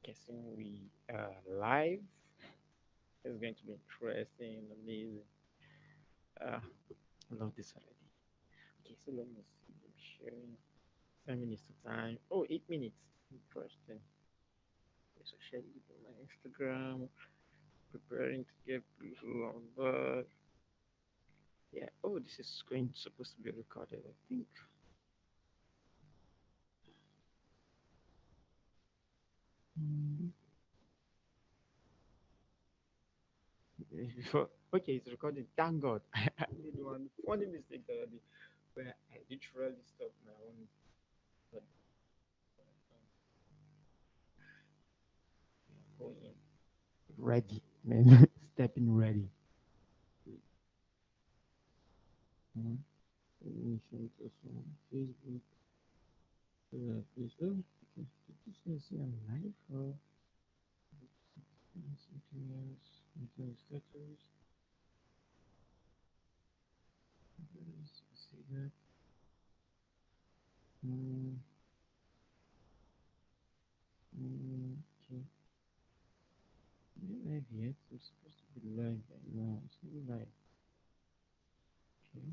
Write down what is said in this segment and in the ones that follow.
Guessing we are live. It's going to be interesting, amazing. I love this already. Okay, so let me see. I'm sharing 10 minutes of time. Oh, 8 minutes. Interesting. Okay, so share it on my Instagram. Preparing to get people on board. Yeah. Oh, this is going supposed to be recorded. I think. Mm, Before. Okay, it's recorded. Thank God. I did one funny mistake the other day where I literally stopped my own. But, going ready, man. Stepping ready. Mhm. Mention to some Facebook. Please. Oh, okay. Did you say I'm live or something else? Something status. See that. Mm, okay. Not live yet. It's supposed to be live right now. It's not live. Okay.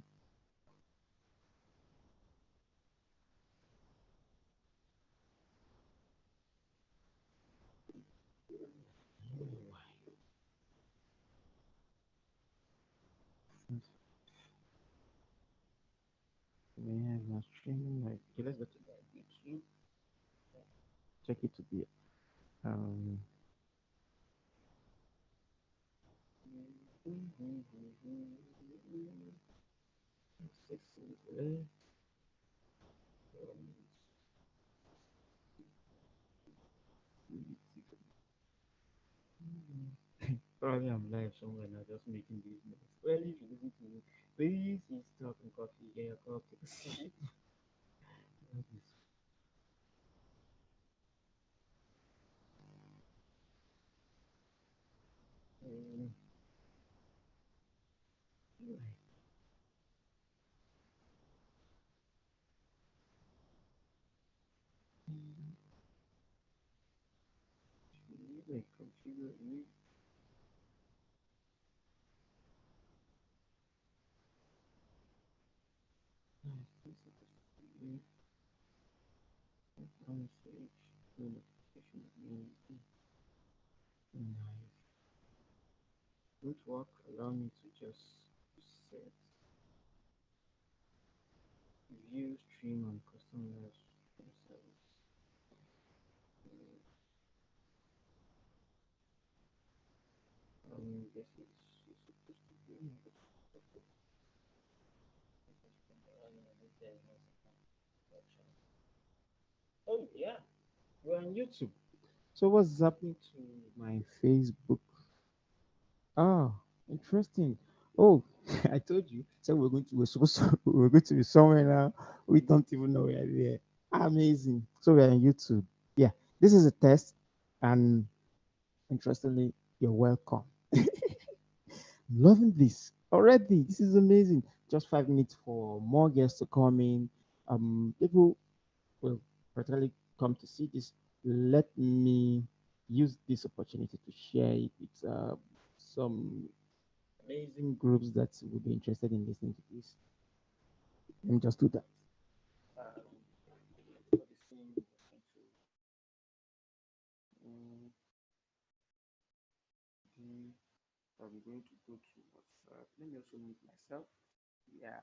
I don't know why. We have not streaming like. Okay, let's go to the YouTube. Check it to be um. Successfully. Probably I'm live somewhere now, just making these notes. Well, if you listen to me, please stop and coffee, get your coffee. See? Um, like configure it. Nice. This is the message notification. Nice. Root work allow me to just set view stream and customers themselves. Guess it's supposed to be oh yeah, we're on YouTube. So what's happening to my Facebook? Ah, interesting. Oh, I told you. So we're supposed to we're going to be somewhere now. We don't even know we're there. Amazing. So we're on YouTube. Yeah, this is a test, and interestingly, you're welcome. Loving this already. This is amazing. Just 5 minutes for more guests to come in. People will particularly come to see this. Let me use this opportunity to share it with some amazing groups that will be interested in listening to this. Let me just do that. For the same, I'm going to go to WhatsApp. Let me also mute myself. Yeah.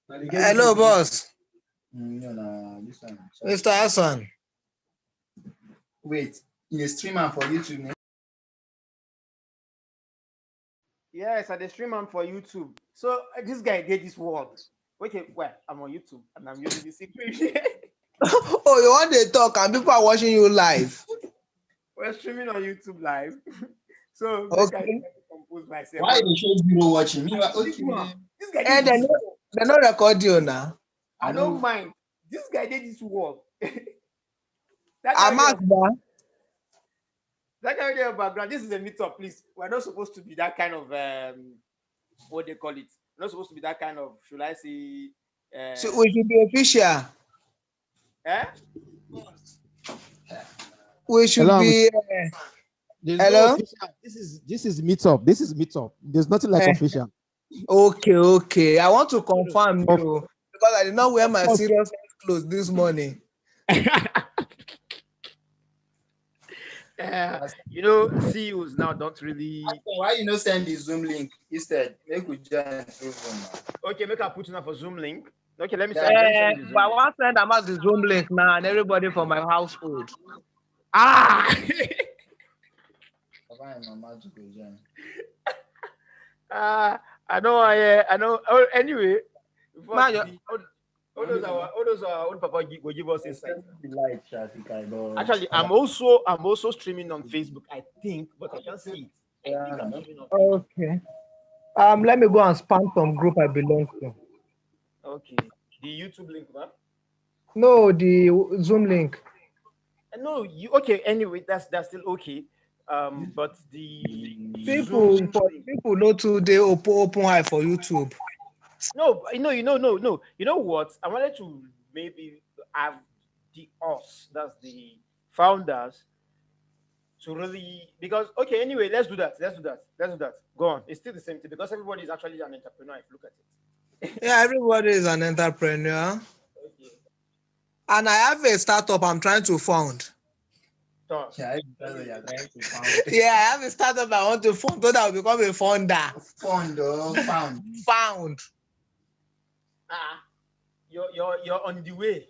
Hello, boss. No, no, this one. Mr. Hassan. Wait, in a streamer for YouTube. Yes, I dey stream am for YouTube. So this guy did this word. Okay, well, I'm on YouTube and I'm using the secret. Oh, you want to talk and people are watching you live. We're streaming on YouTube live. So make I Okay. compose myself. Why they show zero watching? Me, okay. This guy And did this. they not record you now. I don't mind. This guy did this word. That I'm guy asked that. that guy there background. This is a meetup, please. We're not supposed to be that kind of what they call it. We're not supposed to be that kind of, should I say So we should be official. eh? We should Hello, be. There's Hello? no official. This is meetup. This is meetup. There's nothing like official. Okay. I want to confirm you because I did not wear my serious clothes this morning. You know, CEOs now don't really. Why you not send the Zoom link instead? Make we join through Zoom. Okay, make a put in for Zoom link. Okay, let me But I want to send them out the Zoom link now and everybody from my household. Ah! I know. I know. Oh, anyway, all those our own papa will give us insight. Actually, I'm also streaming on Facebook, I think, but I can't see it. I think I'm streaming on Facebook. Okay. Let me go and spam some group I belong to. Okay. The YouTube link, man. No, the Zoom link. No, you okay? Anyway, that's still okay. But the people know today open high for YouTube. No. You know what? I wanted to maybe have that's the founders, to really, because okay. Anyway, let's do that. Go on. It's still the same thing because everybody is actually an entrepreneur. If you look at it. Yeah, everybody is an entrepreneur. Okay. And I have a startup I'm trying to found. Yeah, I have a startup I want to found so that I'll become a founder. Found. You're on the way.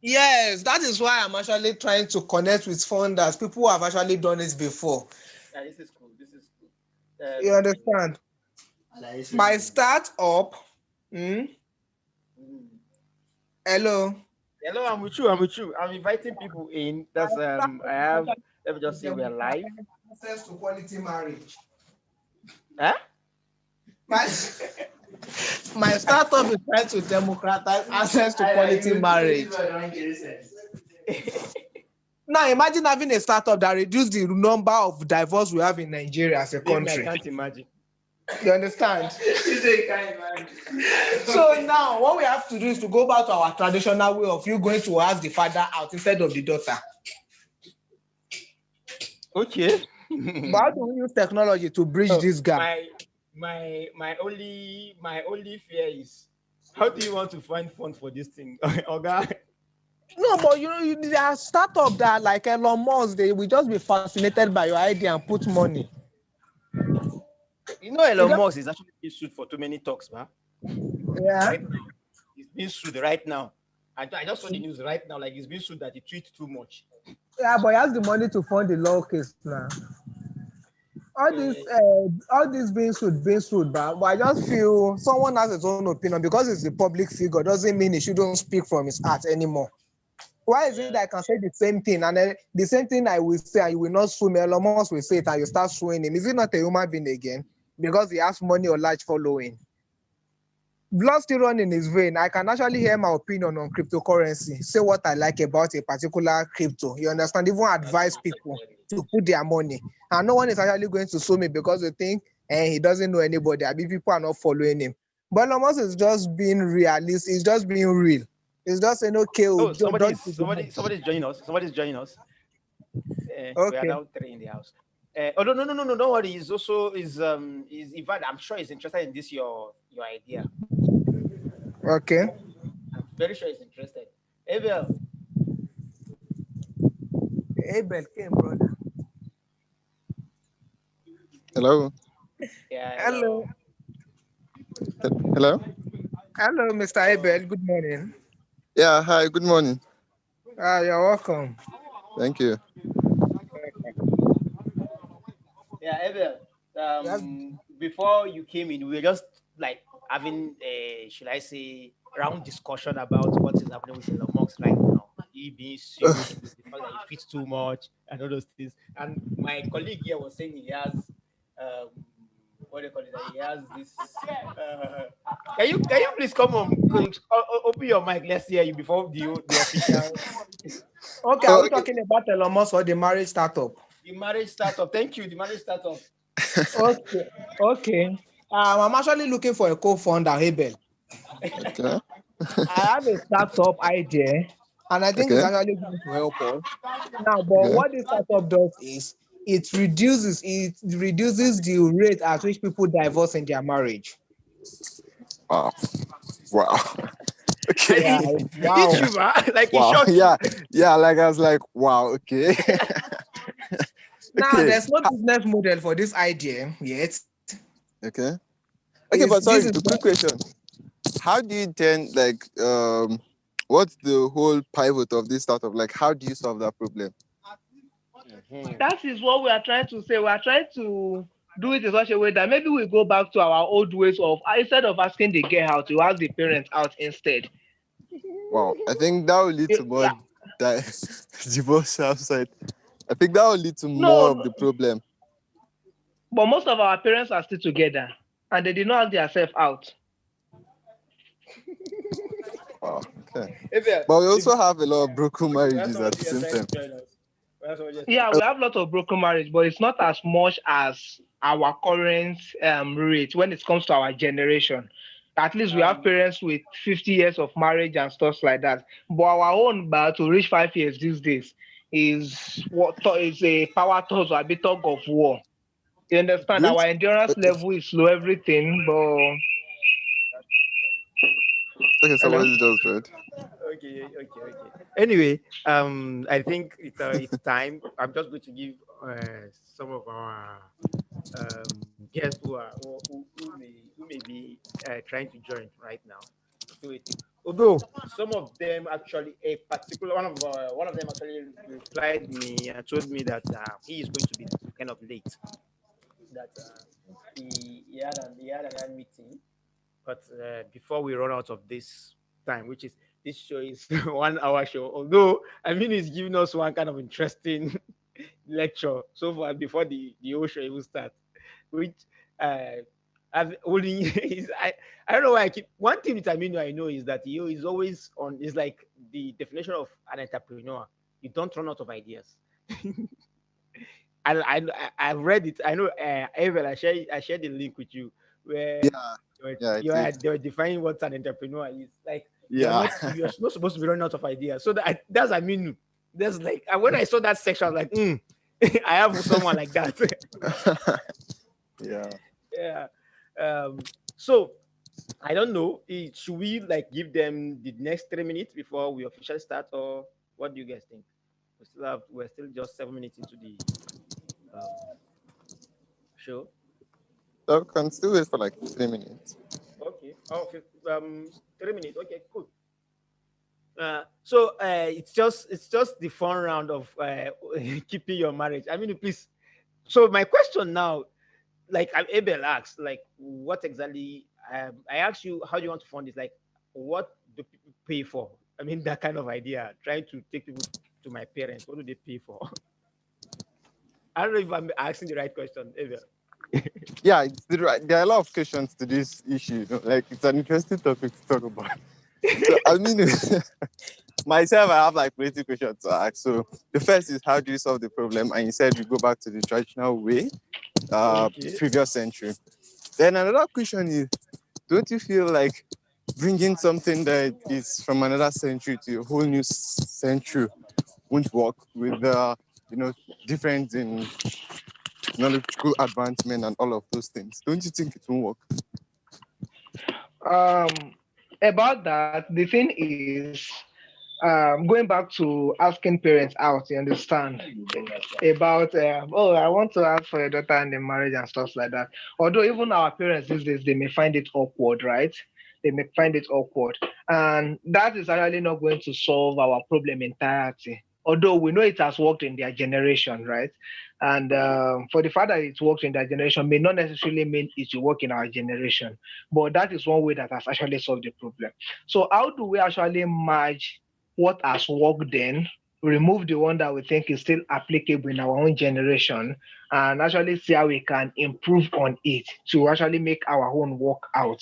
Yes, that is why I'm actually trying to connect with founders, people who have actually done it before. Yeah, this is cool. You understand? My startup. Hello, I'm with you. I'm inviting people in. That's I have. Let me just say we're live. Access to quality marriage. Huh? My startup is trying to democratize access to quality marriage. Now imagine having a startup that reduces the number of divorce we have in Nigeria as a country. I can't imagine. You understand? So now what we have to do is to go back to our traditional way of you going to ask the father out instead of the daughter. Okay. But how do we use technology to bridge this gap? My only fear is, how do you want to find funds for this thing? Okay. No, but there are startups that like Elon Musk, they will just be fascinated by your idea and put money. You know, Elon Musk is actually being sued for too many talks, man. Yeah. Right now, he's being sued right now. I just saw the news right now, like he's being sued that he tweets too much. Yeah, but he has the money to fund the law case now. All this being sued, but I just feel someone has his own opinion because he's a public figure doesn't mean he shouldn't speak from his heart anymore. Why is it that I can say the same thing and then the same thing I will say and you will not sue me? Elon Musk will say it and you start suing him. Is he not a human being again? Because he has money or large following. Blood still running his vein. I can actually hear my opinion on cryptocurrency, say what I like about a particular crypto. You understand? Even advise people to put their money. And no one is actually going to sue me because they think he doesn't know anybody. I mean, people are not following him. But Elon Musk is just being realistic. It's just being real. It's just saying, okay. Somebody's joining us. Okay. We are now 3 in the house. No, don't worry. He's also Ivan. I'm sure he's interested in this your idea. Okay. I'm very sure he's interested. Abel came, brother. Hello. Yeah. Hello. Hello. Hello, Mr. Abel. Good morning. Yeah, hi, good morning. You're welcome. Thank you. Yeah, Abel. Yes. Before you came in, we were just like having a, should I say, round discussion about what is happening with Elon Musk right now. He being sued with the fact that he tweets too much and all those things. And my colleague here was saying he has, um, what do you call it? That he has this. Uh, can you please come on, open your mic? Let's hear you before the official Okay, are Oh, we okay. talking about Elon Musk or the marriage startup? the marriage startup. Thank you, the marriage startup. Okay. Okay. I'm actually looking for a co-founder, Abel. Okay. I have a startup idea, and I think it's Okay. actually going to help us. Now, but Okay. what this startup does is it reduces the rate at which people divorce in their marriage. Wow. Wow. And Okay. Yeah, it hits wow. you, man. Like it Wow. shocks you. Yeah. Yeah. Like I was like, wow. Okay. Now, Okay. there's no business model for this idea yet. Okay. Okay. Is But this sorry, is the quick question. How do you then what's the whole pivot of this startup? Like, how do you solve that problem? That is what we are trying to say. We are trying to do it in such a way that maybe we go back to our old ways of instead of asking the girl out, to ask the parents out instead. Wow. I think that will lead to more Yeah. divorce outside. I think that will lead to more No, of the problem. but most of our parents are still together and they did not ask themselves out. Wow. Okay. Abel, But we also have a lot of broken okay, we have marriages at somebody the here same trying time. to join us. We have somebody here trying Yeah, we have lots of broken marriage, but it's not as much as our current rate when it comes to our generation. At least we have parents with 50 years of marriage and stuff like that. But our own bar to reach 5 years these days is is a power toss or a bit tug of war. You understand? Don't Our endurance level is low, everything, but Okay, hello? somebody just joined. Okay. Anyway, I think it's time. I'm just going to give some of our guests who may be trying to join right now. Still waiting. Although some of them actually, a particular one of them actually replied me and told me that he is going to be kind of late. That he had an meeting, but before we run out of this time, which is this show is 1 hour show, although I mean it's giving us one kind of interesting lecture so far before the whole show even starts, which uh, I've only is I don't know why I keep one thing with Aminu I know is that he is always on is like the definition of an entrepreneur. You don't run out of ideas. I've read it. I know Evel, I shared the link with you where Yeah, yeah, I did. they were defining what an entrepreneur is. Like Yeah. you're not supposed to be running out of ideas. So that's I mean that's like when I saw that section, I was like, I have someone like that. Yeah. Yeah. So I don't know. Should we like give them the next 3 minutes before we officially start, or what do you guys think? We're still just 7 minutes into the um, show. So we can still wait for like 3 minutes. Okay. Oh, 3 minutes. Okay, cool. So it's just the fun round of keeping your marriage. I mean, please. So my question now, like Abel asked, like what exactly? I asked you, how do you want to fund this? Like, what do people pay for? I mean, that kind of idea. Trying to take people to my parents. What do they pay for? I don't know if I'm asking the right question, Abel. Yeah, there are a lot of questions to this issue. Like, it's an interesting topic to talk about. So, I mean, myself, I have like plenty questions to ask. So, the first is, how do you solve the problem? And you said you go back to the traditional way, Okay. previous century. Then another question is, don't you feel like bringing something that is from another century to a whole new century won't work with the difference in technological advancement and all of those things? Don't you think it won't work? About that, the thing is, going back to asking parents out, you understand, about, I want to ask for your daughter in the marriage and stuff like that. Although even our parents these days, they may find it awkward, right? they may find it awkward. And that is actually not going to solve our problem entirety. Although we know it has worked in their generation, right? And for the fact that it works in their generation may not necessarily mean it will work in our generation. But that is one way that has actually solved the problem. So how do we actually merge what has worked then, remove the one that we think is still applicable in our own generation, and actually see how we can improve on it to actually make our own work out?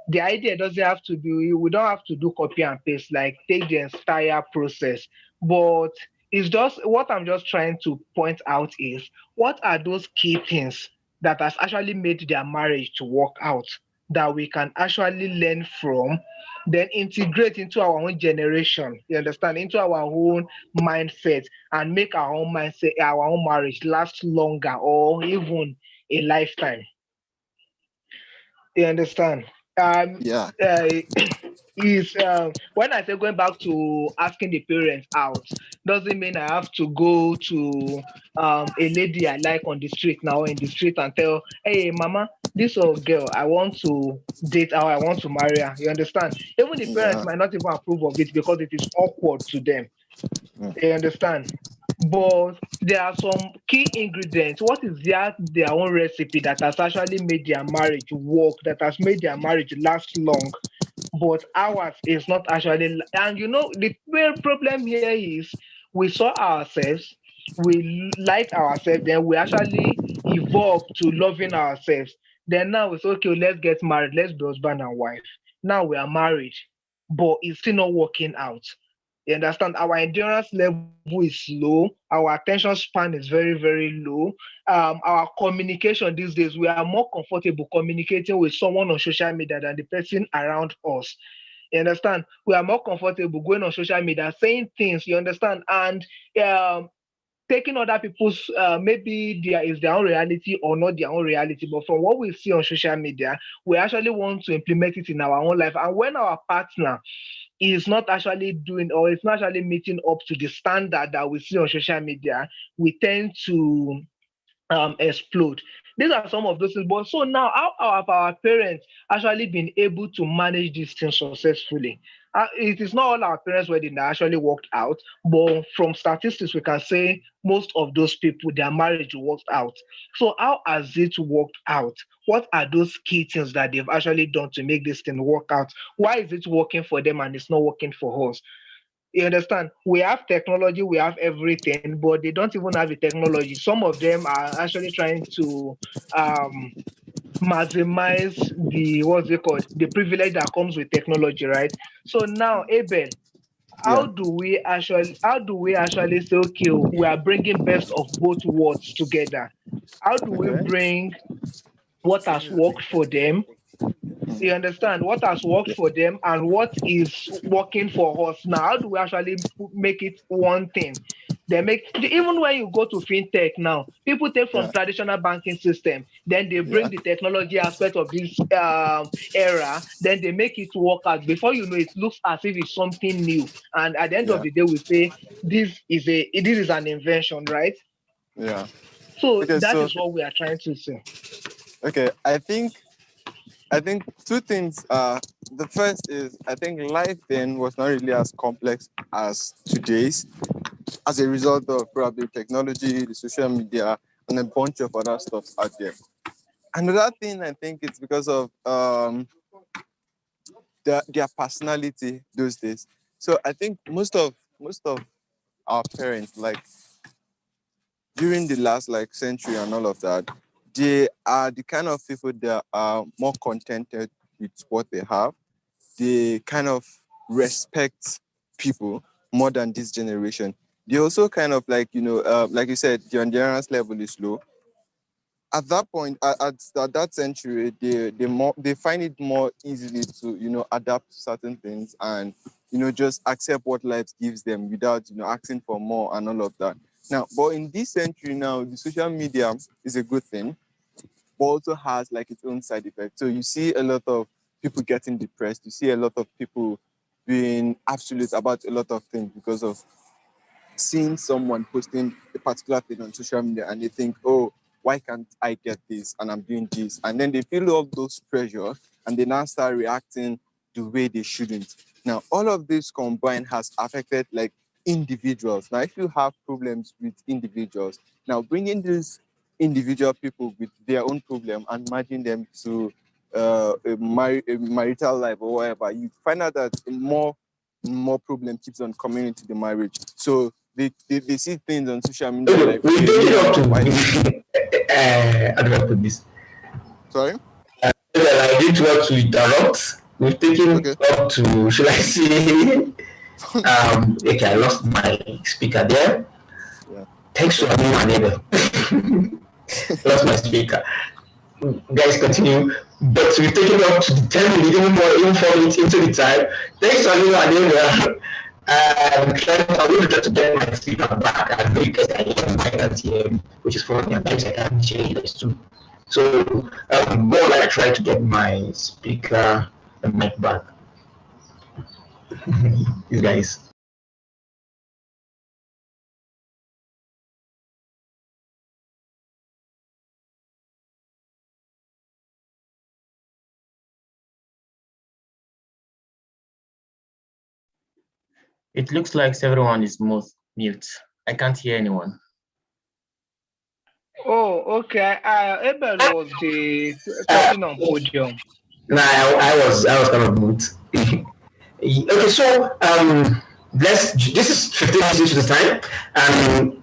The idea doesn't have to be, we don't have to do copy and paste, like take the entire process, but it's just what I'm just trying to point out is what are those key things that has actually made their marriage to work out, that we can actually learn from, then integrate into our own generation, you understand, into our own mindset, and make our own mindset, our own marriage last longer or even a lifetime. You understand? Yeah. Uh, is when I say going back to asking the parents out, doesn't mean I have to go to a lady I like on the street now in the street and tell, hey, mama, this old girl, I want to date her, I want to marry her. You understand? Even the parents Yeah. might not even approve of it because it is awkward to them. Mm. You understand? But there are some key ingredients. What is their own recipe that has actually made their marriage work, that has made their marriage last long? But ours is not actually. And you know, the real problem here is we saw ourselves, we like ourselves, then we actually evolve to loving ourselves. Then now we say, okay, let's get married, let's be husband and wife. Now we are married, but it's still not working out. You understand? Our endurance level is low. Our attention span is very, very low. Our communication these days, we are more comfortable communicating with someone on social media than the person around us. You understand? We are more comfortable going on social media, saying things. You understand? And um, taking other people's maybe there is their own reality or not their own reality, but from what we see on social media, we actually want to implement it in our own life. And when our partner is not actually doing or is not actually meeting up to the standard that we see on social media, we tend to explode. These are some of those things. But so now, how have our parents actually been able to manage these things successfully? It is not all our parents' wedding that actually worked out, but from statistics, we can say most of those people, their marriage worked out. So how has it worked out? What are those key things that they've actually done to make this thing work out? Why is it working for them and it's not working for us? You understand? We have technology, we have everything, but they don't even have the technology. Some of them are actually trying to um, maximize the what's it called, the privilege that comes with technology, right? So now, Abel, Yeah. how do we actually say, okay, we are bringing best of both worlds together? How do we Okay. bring what has worked for them, you understand, what has worked Yeah. for them and what is working for us now? How do we actually make it one thing? They make, even when you go to fintech now, people take from Yeah. traditional banking system, then they Yeah. bring the technology aspect of this era, then they make it work out. Before you know, it looks as if it's something new, and at the end of Yeah. the day we say this is an invention, right? Yeah. So Okay. that So is what we are trying to say. okay, I think two things. The first is I think life then was not really as complex as today's, as a result of probably technology, the social media, and a bunch of other stuff out there. Another thing I think it's because of their personality those days. So I think most of our parents, like during the last like century and all of that, they are the kind of people that are more contented with what they have. They kind of respect people more than this generation. They also kind of like, like you said, the endurance level is low. At that point, at that century, they find it more easily to adapt to certain things and just accept what life gives them without asking for more and all of that. Now, but in this century now, the social media is a good thing, but also has like its own side effects. So you see a lot of people getting depressed. You see a lot of people being absolute about a lot of things because of seeing someone posting a particular thing on social media and they think, oh, why can't I get this? And I'm doing this. And then they feel all those pressure and they now start reacting the way they shouldn't. Now, all of this combined has affected like individuals. Now, if you have problems with individuals, now bringing these individual people with their own problem and merging them to a marital life or whatever, you find out that more problem keeps on coming into the marriage. So they see things on social media like, we okay, take me it and up my to wife. how do I put this? Sorry? I did want to interrupt. We've taken Okay. up to, should I say, okay, I lost my speaker there. Yeah. Thanks to my neighbor. Lost my speaker. Guys, continue. But we've taken up to the 10 minutes, even 4 minutes into the time. Thanks to my neighbor. I'm going to try to get my speaker back. I know you guys can hear my ATM, which is funny, and times I can't hear this too. So, more like I try to get my speaker and mic back. You guys. It looks like everyone is mute. I can't hear anyone. Oh, okay. Abel was the talking on podium. No, I was kind of mute. Okay, so this is 15 minutes into the time, and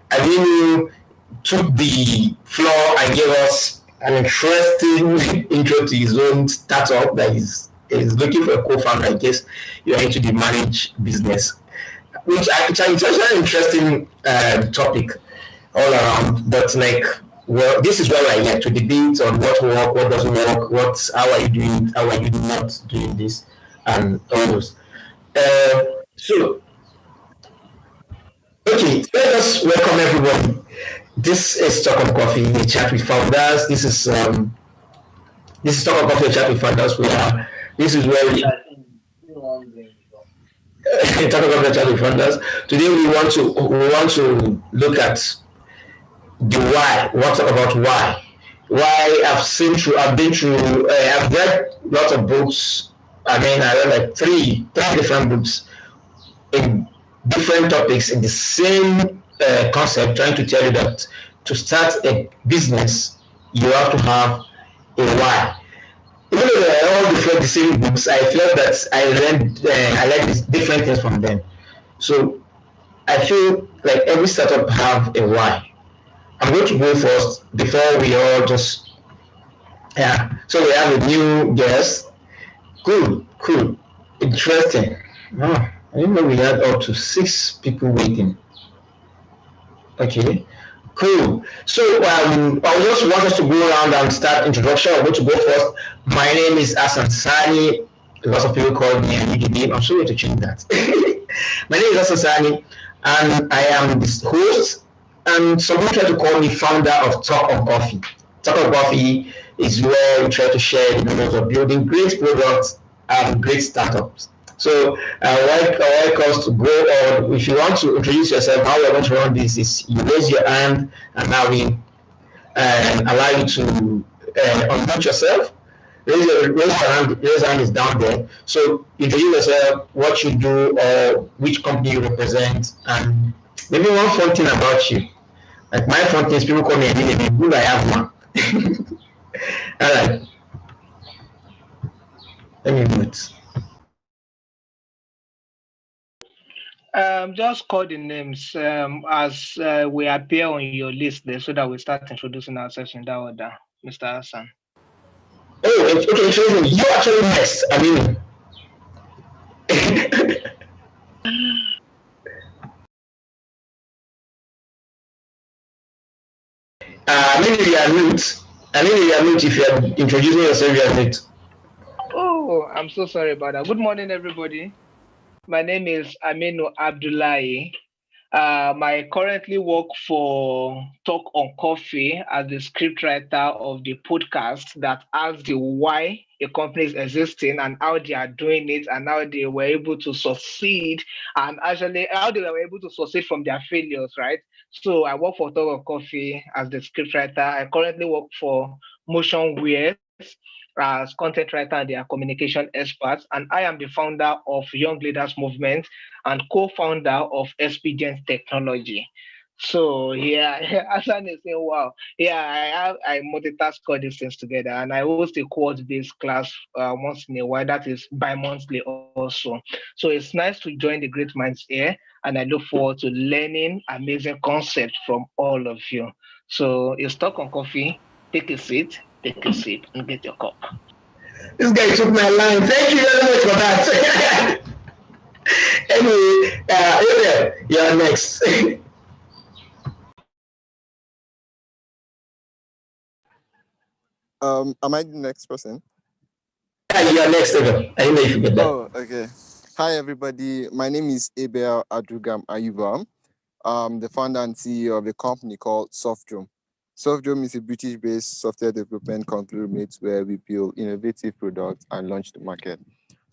Aminu took the floor and gave us an interesting intro to his own startup that is looking for a co-founder. I guess you're into the marriage business, which it's actually an interesting topic all around. But like, well, this is where I like to debate on what work, what doesn't work, how are you doing, how are you not doing this, and all those. So, okay, let us welcome everybody. This is Talk of Coffee, a chat with founders. This is Talk of Coffee, a chat with founders. This is where we Talk of Coffee, a chat with founders. Today we want to look at the why. We'll talk about why. Why I've read lots of books. I read like three different books in different topics in the same concept, trying to tell you that to start a business, you have to have a why. Even though they are all the same books, I feel that I learned different things from them. So I feel like every startup have a why. I'm going to go first before we all just So we have a new guest. Cool, interesting. Oh, I didn't know we had up to 6 people waiting. Okay, cool. So I just want us to go around and start introduction. I'm going to go first. My name is Hassan Sani. Lots of people call me a name. I'm sorry to change that. My name is Hassan Sani, and I am the host. And someone tried to call me founder of Talk on Coffee. Talk on Coffee is where we try to share the knowledge of building great products and great startups. So I like us to go on. If you want to introduce yourself, how we're going to run this is you raise your hand, and now we allow you to unmute yourself. Raise your hand. Raise your hand is down there. So introduce yourself, what you do, or which company you represent, and maybe one fun thing about you. Like my fun thing is people call me a name. Good, I have one. All right. Let me mute. Just call the names as we appear on your list there, so that we start introducing ourselves in that order, Mr. Hassan. Oh, okay, interesting. You actually next. Maybe you are mute. You are mute if you are introducing yourself. You are mute. Oh, I'm so sorry about that. Good morning, everybody. My name is Aminu Abdullahi. I currently work for Talk on Coffee as the scriptwriter of the podcast that asks the why a company is existing and how they are doing it and how they were able to succeed and actually how they were able to succeed from their failures, right? So I work for Talk on Coffee as the scriptwriter. I currently work for Motionwear as content writer and their communication experts. And I am the founder of Young Leaders Movement and co-founder of Expedient Technology. So yeah, Hassan is saying, wow, yeah, I multitask all these things together, and I host a course-based class once in a while. That is bi-monthly also. So it's nice to join the great minds here, and I look forward to learning amazing concepts from all of you. So it's Talk on Coffee. Take a seat, take a sip, and get your cup. This guy took my line. Thank you very much for that. Anyway, Ariel, you're next. Am I the next person? Yeah, you're next, Ariel. I don't know if you get that. Oh, okay. Hi, everybody. My name is Abel Adrugam Ayuba. I'm the founder and CEO of a company called Softdrome. Softdrome is a British-based software development conglomerate where we build innovative products and launch the market.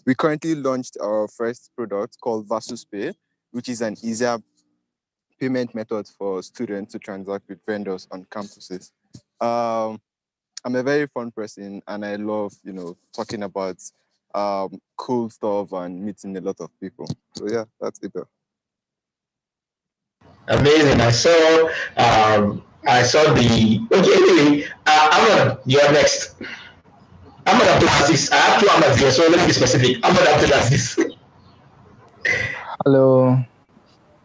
We currently launched our first product called Versus Pay, which is an easier payment method for students to transact with vendors on campuses. I'm a very fun person and I love, talking about cool stuff and meeting a lot of people. So yeah, that's it. Amazing. I saw the. Okay, anyway, Ahmad, you're next. Ahmad Abdulaziz. I have two Ahmads here, so let me be specific. Ahmad Abdulaziz. Hello,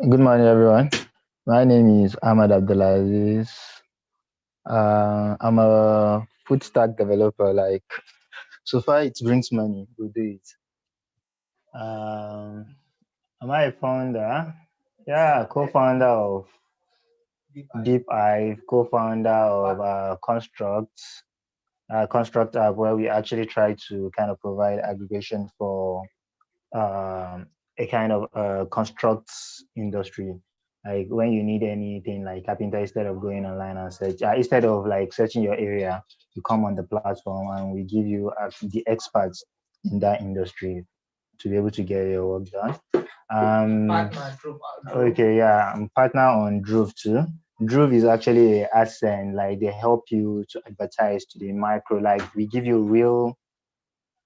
good morning, everyone. My name is Ahmad Abdulaziz. I'm a full stack developer. Like, so far it brings money, we do it. Am I a founder? Yeah, co-founder of DeepHive, co-founder of Construct app, where we actually try to kind of provide aggregation for a kind of constructs industry. Like when you need anything like carpenter, instead of going online and search, instead of like searching your area, you come on the platform and we give you the experts in that industry to be able to get your work done. Okay, yeah, I'm partner on Droove too. Droove is actually a AdSense, like they help you to advertise to the micro, like we give you real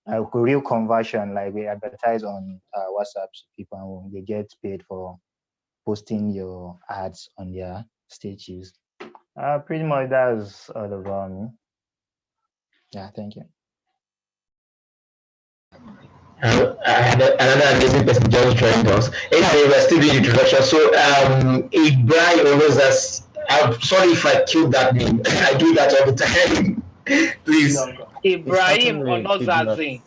conversion, like we advertise on WhatsApp so people and they get paid for posting your ads on their stages. Pretty much that's all about me. Yeah, thank you. Another amazing person just joined us. Anyway, we're still doing the introduction. So, Ibrahim Onozas. I'm sorry if I killed that name. I do that all the time. Please. Ibrahim certainly did not- Onozazi.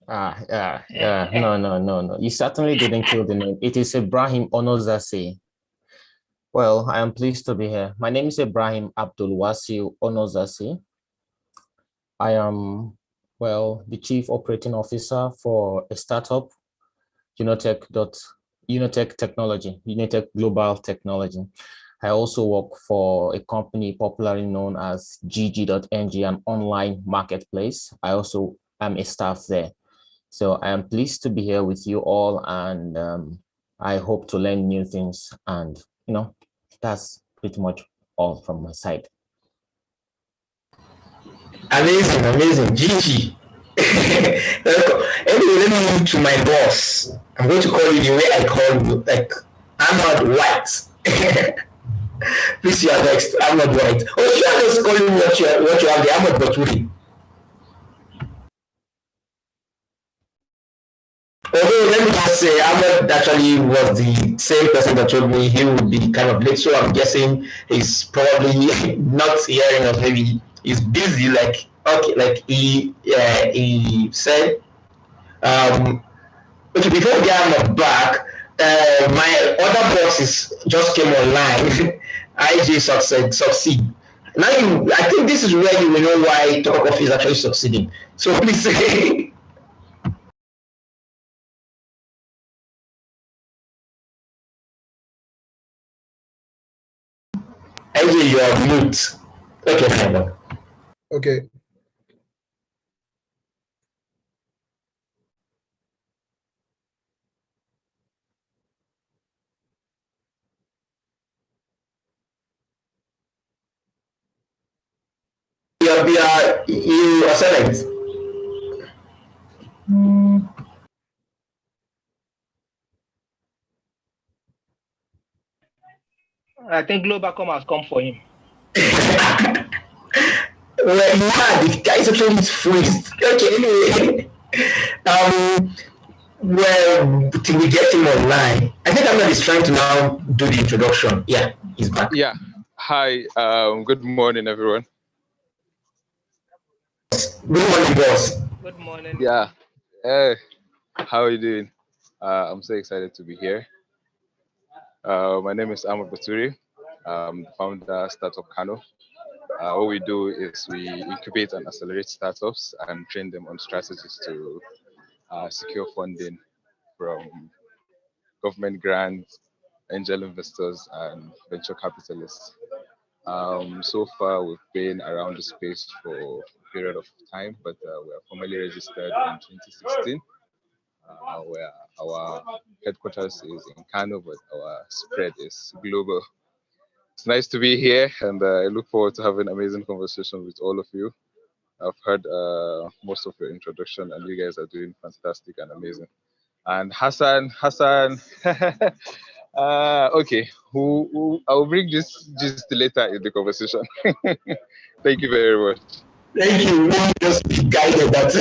Yeah. No. You certainly didn't kill the name. It is Ibrahim Onozase. Well, I am pleased to be here. My name is Ibrahim Abdulwasiu Onozase. I am, the Chief Operating Officer for a startup, Unitech Technology, Unitech Global Technology. I also work for a company popularly known as GG.ng, an online marketplace. I also am a staff there. So I am pleased to be here with you all, and I hope to learn new things. And, that's pretty much all from my side. Amazing. GG. Anyway, let me move to my boss. I'm going to call you the way I call you. Like, Ahmad White. Please, you are next. Ahmad White. Oh, you are just calling what you have the Ahmad Baturi. Although, let me just say, Ahmed actually was the same person that told me he would be kind of late, so I'm guessing he's probably not hearing us. Maybe he's busy. Like he said. Okay, before we get Ahmed back, my other bosses just came online. IJ succeed. Now I think this is where you will know why Talk Coffee is actually succeeding. So please say. IJ, you are mute. Okay, fine. Okay. you are silent. I think Globacom has come for him. Well, yeah, the guy is actually freezed. Okay, anyway. Well, till we get him online, I think Ahmed is trying to now do the introduction. Yeah, he's back. Yeah. Hi. Good morning, everyone. Good morning, boss. Good morning. Yeah. Hey, how are you doing? I'm so excited to be here. My name is Ahmed Baturi. I'm the founder Startup Kano. What we do is we incubate and accelerate startups and train them on strategies to secure funding from government grants, angel investors, and venture capitalists. So far, we've been around the space for a period of time, but we are formally registered in 2016, where our headquarters is in Kano, but our spread is global. It's nice to be here, and I look forward to having amazing conversation with all of you. I've heard most of your introduction, and you guys are doing fantastic and amazing. And Hassan, okay, I'll bring this just later in the conversation. Thank you very much. Thank you. Let me just be guided that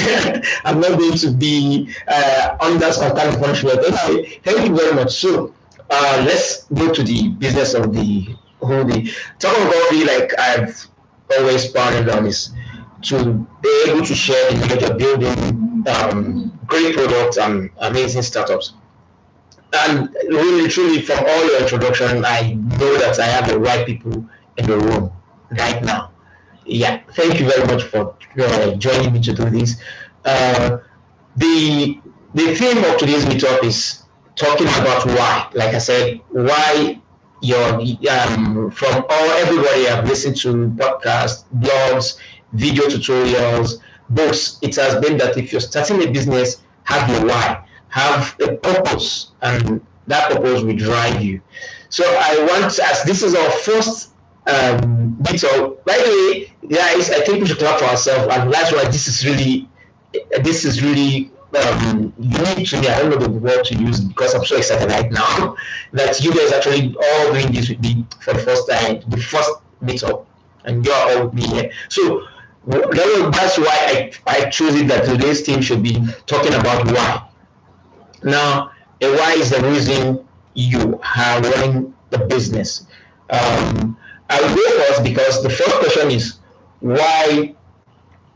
I'm not going to be under some kind of punishment. Okay, thank you very much. So let's go to the business of the whole day. Talking about the, like I've always pounded on, is to be able to share the knowledge of building great products and amazing startups. And really, truly, from all your introduction, I know that I have the right people in the room right now. Yeah, thank you very much for joining me to do this. The theme of today's meetup is talking about why. Like I said, why your from all everybody I've listened to podcasts, blogs, video tutorials, books. It has been that if you're starting a business, have your why, have a purpose, and that purpose will drive you. So I want, as this is our first meetup. By the way, guys, I think we should clap for ourselves, and that's why this is really unique to me. I don't know the word to use because I'm so excited right now that you guys actually all doing this with me for the first time, the first meetup, and you are all with me here. So that's why I chose it that today's team should be talking about why. Now, a why is the reason you are running the business. I will go first because the first question is why.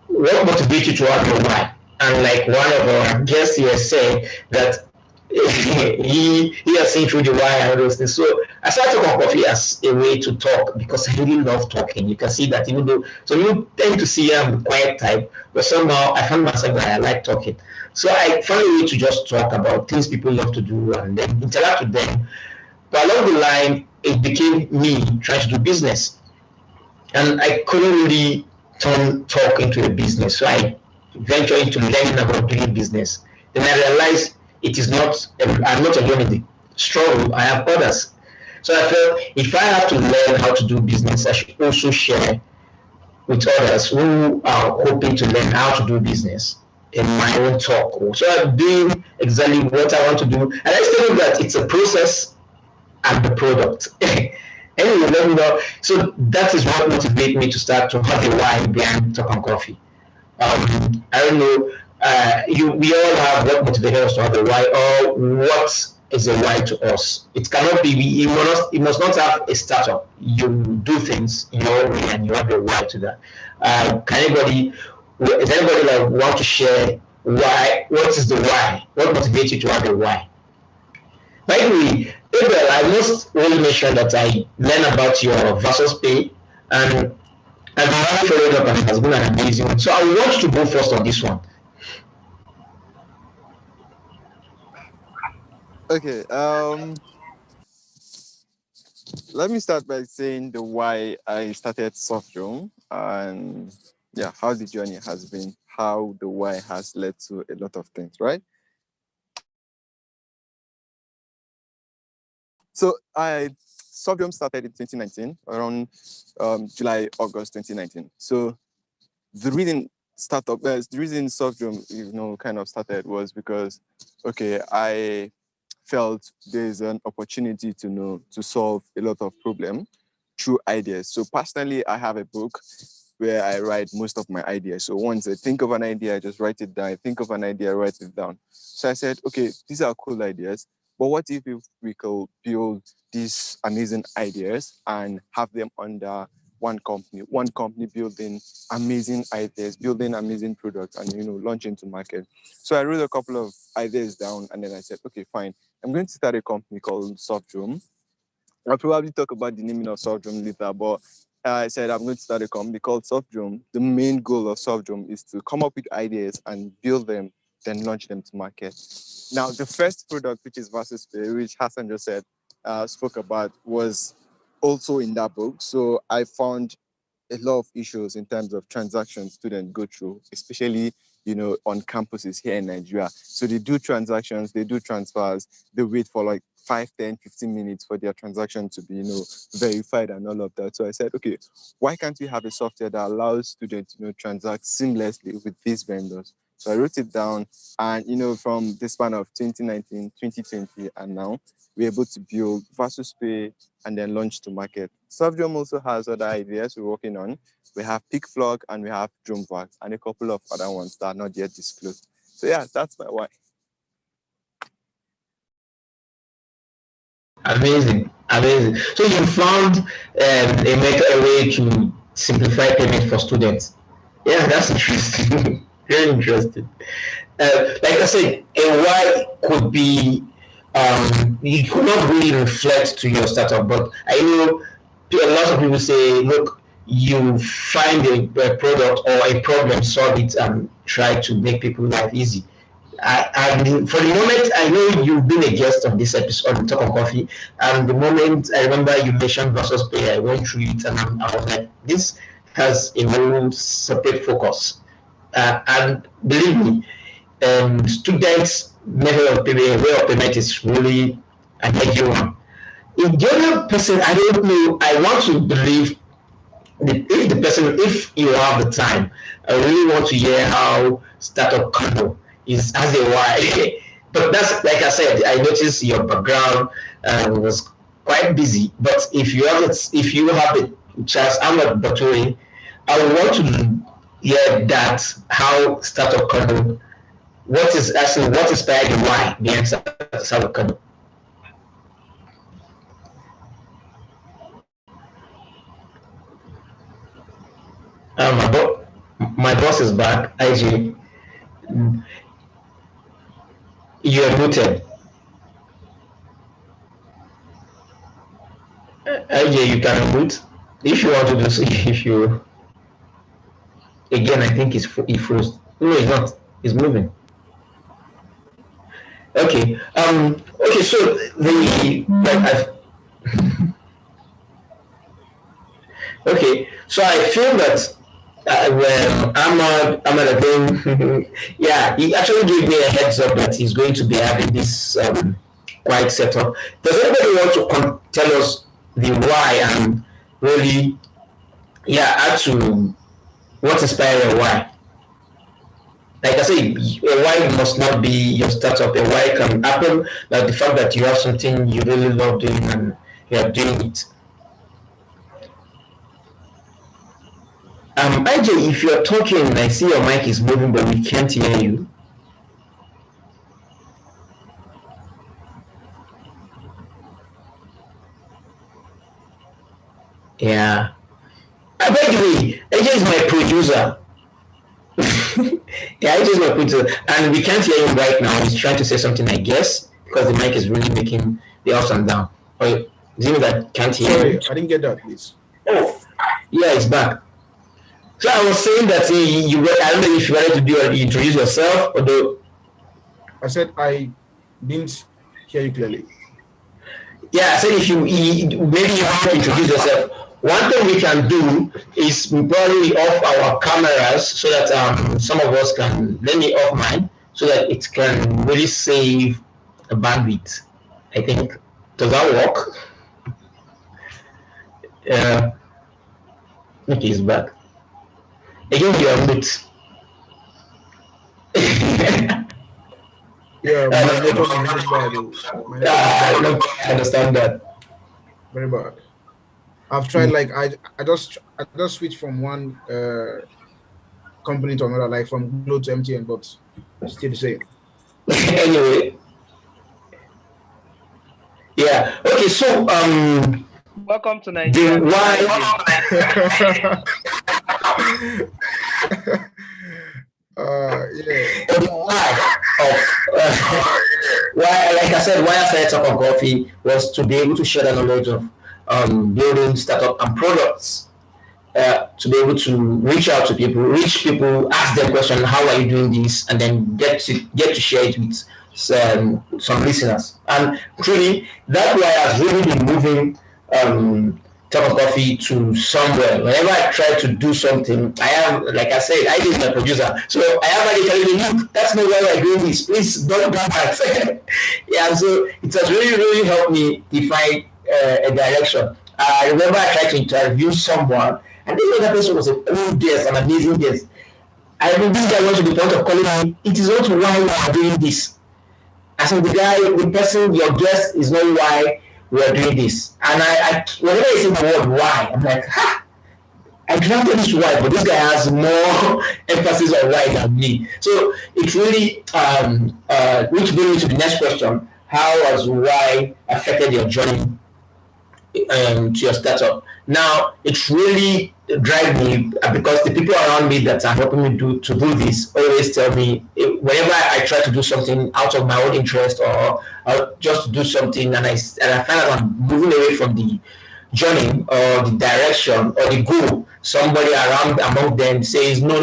What motivates you to have your why? And like one of our guests here said that he has seen through the why and all those things. So I started talking about coffee as a way to talk because I really love talking. You can see that even though, so you tend to see I'm the quiet type, but somehow I found myself that I like talking. So I found a way to just talk about things people love to do and then interact with them. But along the line, it became me trying to do business. And I couldn't really turn talk into a business. So I ventured into learning about doing business. Then I realized it is not, I'm not alone in the struggle, I have others. So I felt if I have to learn how to do business, I should also share with others who are hoping to learn how to do business in my own talk. So I'm doing exactly what I want to do. And I still know that it's a process and the product. Anyway, let me know. So that is what motivated me to start to have a why behind Talk and Coffee. I don't know. We all have what motivated us to have a why, or what is a why to us. It cannot be. You must not have a startup. You do things your way, and you have a why to that. Is anybody like want to share why? What is the why? What motivates you to have a why? By the way, Abel, I must really mention that I learned about your Versus Pay, and I've really followed up, and it has been an amazing one. So I want you to go first on this one. Okay. Let me start by saying the why I started Softdome, and yeah, how the journey has been, how the why has led to a lot of things, right? So Softdome started in 2019, around July, August 2019. So the reason the reason Softdrum, kind of started was because, okay, I felt there's an opportunity to solve a lot of problem through ideas. So personally, I have a book where I write most of my ideas. So once I think of an idea, I just write it down. I think of an idea, I write it down. So I said, okay, these are cool ideas, but what if we could build these amazing ideas and have them under one company building amazing ideas, building amazing products, and launching to market. So I wrote a couple of ideas down, and then I said, okay, fine, I'm going to start a company called Softdrum. I'll probably talk about the naming of Softdrum later, but I said I'm going to start a company called Softdrum. The main goal of Softdrum is to come up with ideas and build them, then launch them to market. Now, the first product, which is Versus Pay, which Hassan just said, spoke about, was also in that book. So I found a lot of issues in terms of transactions students go through, especially on campuses here in Nigeria. So they do transactions, they do transfers, they wait for like 5, 10, 15 minutes for their transaction to be verified and all of that. So I said, okay, why can't we have a software that allows students transact seamlessly with these vendors? So I wrote it down, and from this span of 2019, 2020, and now we're able to build Versus Pay and then launch to market. Softdrum also has other ideas we're working on. We have PickFlog and we have DrumVax and a couple of other ones that are not yet disclosed. So yeah, that's my why. Amazing. So you found a way to simplify payment for students. Yeah, that's interesting. Very interesting. Like I said, a why could be it could not really reflect to your startup, but I know a lot of people say, look, you find a product or a problem, solve it, and try to make people's life easy. And for the moment, I know you've been a guest on this episode on Talk on Coffee, and the moment I remember you mentioned Versus Pay, I went through it and I was like, this has a whole separate focus. And believe me, students' method of payment, way of payment is really an edgy one. In the other person, I don't know, I want to believe if you have the time, I really want to hear how Startup Kano has a why. But that's, like I said, I noticed your background was quite busy. But if you have the chance, Ahmad Baturi, I would want to hear that, how Startup Kano, what inspired the why behind Startup Kano? My boss is back. IG, you are muted. IG, you can unmute if you want to do so. If you again, I think he froze. No, he's not. He's moving. Okay. Okay. So okay. So I feel that when Ahmad again, yeah, he actually gave me a heads up that he's going to be having this quiet setup. Does anybody want to tell us the why and really, add to what inspired your why? Like I say, a why must not be your startup. A why can happen, like the fact that you have something you really love doing and you are doing it. IJ, if you're talking, I see your mic is moving, but we can't hear you. Yeah. By the way, AJ is my producer. Yeah, AJ is my producer, and we can't hear him right now. He's trying to say something, I guess, because the mic is really making the ups and down. Or is it that can't hear? Sorry, I didn't get that, please. Oh, yeah, it's back. So I was saying that I don't know if you wanted to introduce yourself, although I said I didn't hear you clearly. Yeah, I said if maybe you want to introduce yourself. One thing we can do is probably off our cameras so that some of us can, let me off mine, so that it can really save a bandwidth. I think, does that work? Yeah. Okay, he's back. Again, you are mute. Yeah, my network is very bad. My network is bad. I understand that. Very bad. I've tried like I just switched from one company to another, like from Glo to MTN, but still the same. Anyway, yeah. Okay, so welcome to Nigeria. Why, like I said, why I started Talk of Coffee was to be able to share the knowledge of building startup and products. To be able to reach out to people, ask them questions, how are you doing this, and then get to share it with some listeners. And truly, that way has really been moving Talk of Coffee to somewhere. Whenever I try to do something, I have, like I said, I did my producer, so I have already telling me, look, that's not why we're doing this. Please don't do that. Yeah, so it has really helped me define a direction. I remember I tried to interview someone, and this other person was a cool guest, an amazing guest. I remember this guy went to the point of calling me, it is not why we are doing this. I said, the person, your guest is not why we are doing this. And I whenever I say the word why, I'm like, ha! I granted this why, but this guy has more emphasis on why than me. So it really, which brings me to the next question. How has why affected your journey to your startup? Now, it really drives me because the people around me that are helping me to do this always tell me, whenever I try to do something out of my own interest or just to do something and I find out I'm moving away from the journey or the direction or the goal, somebody around among them says, no,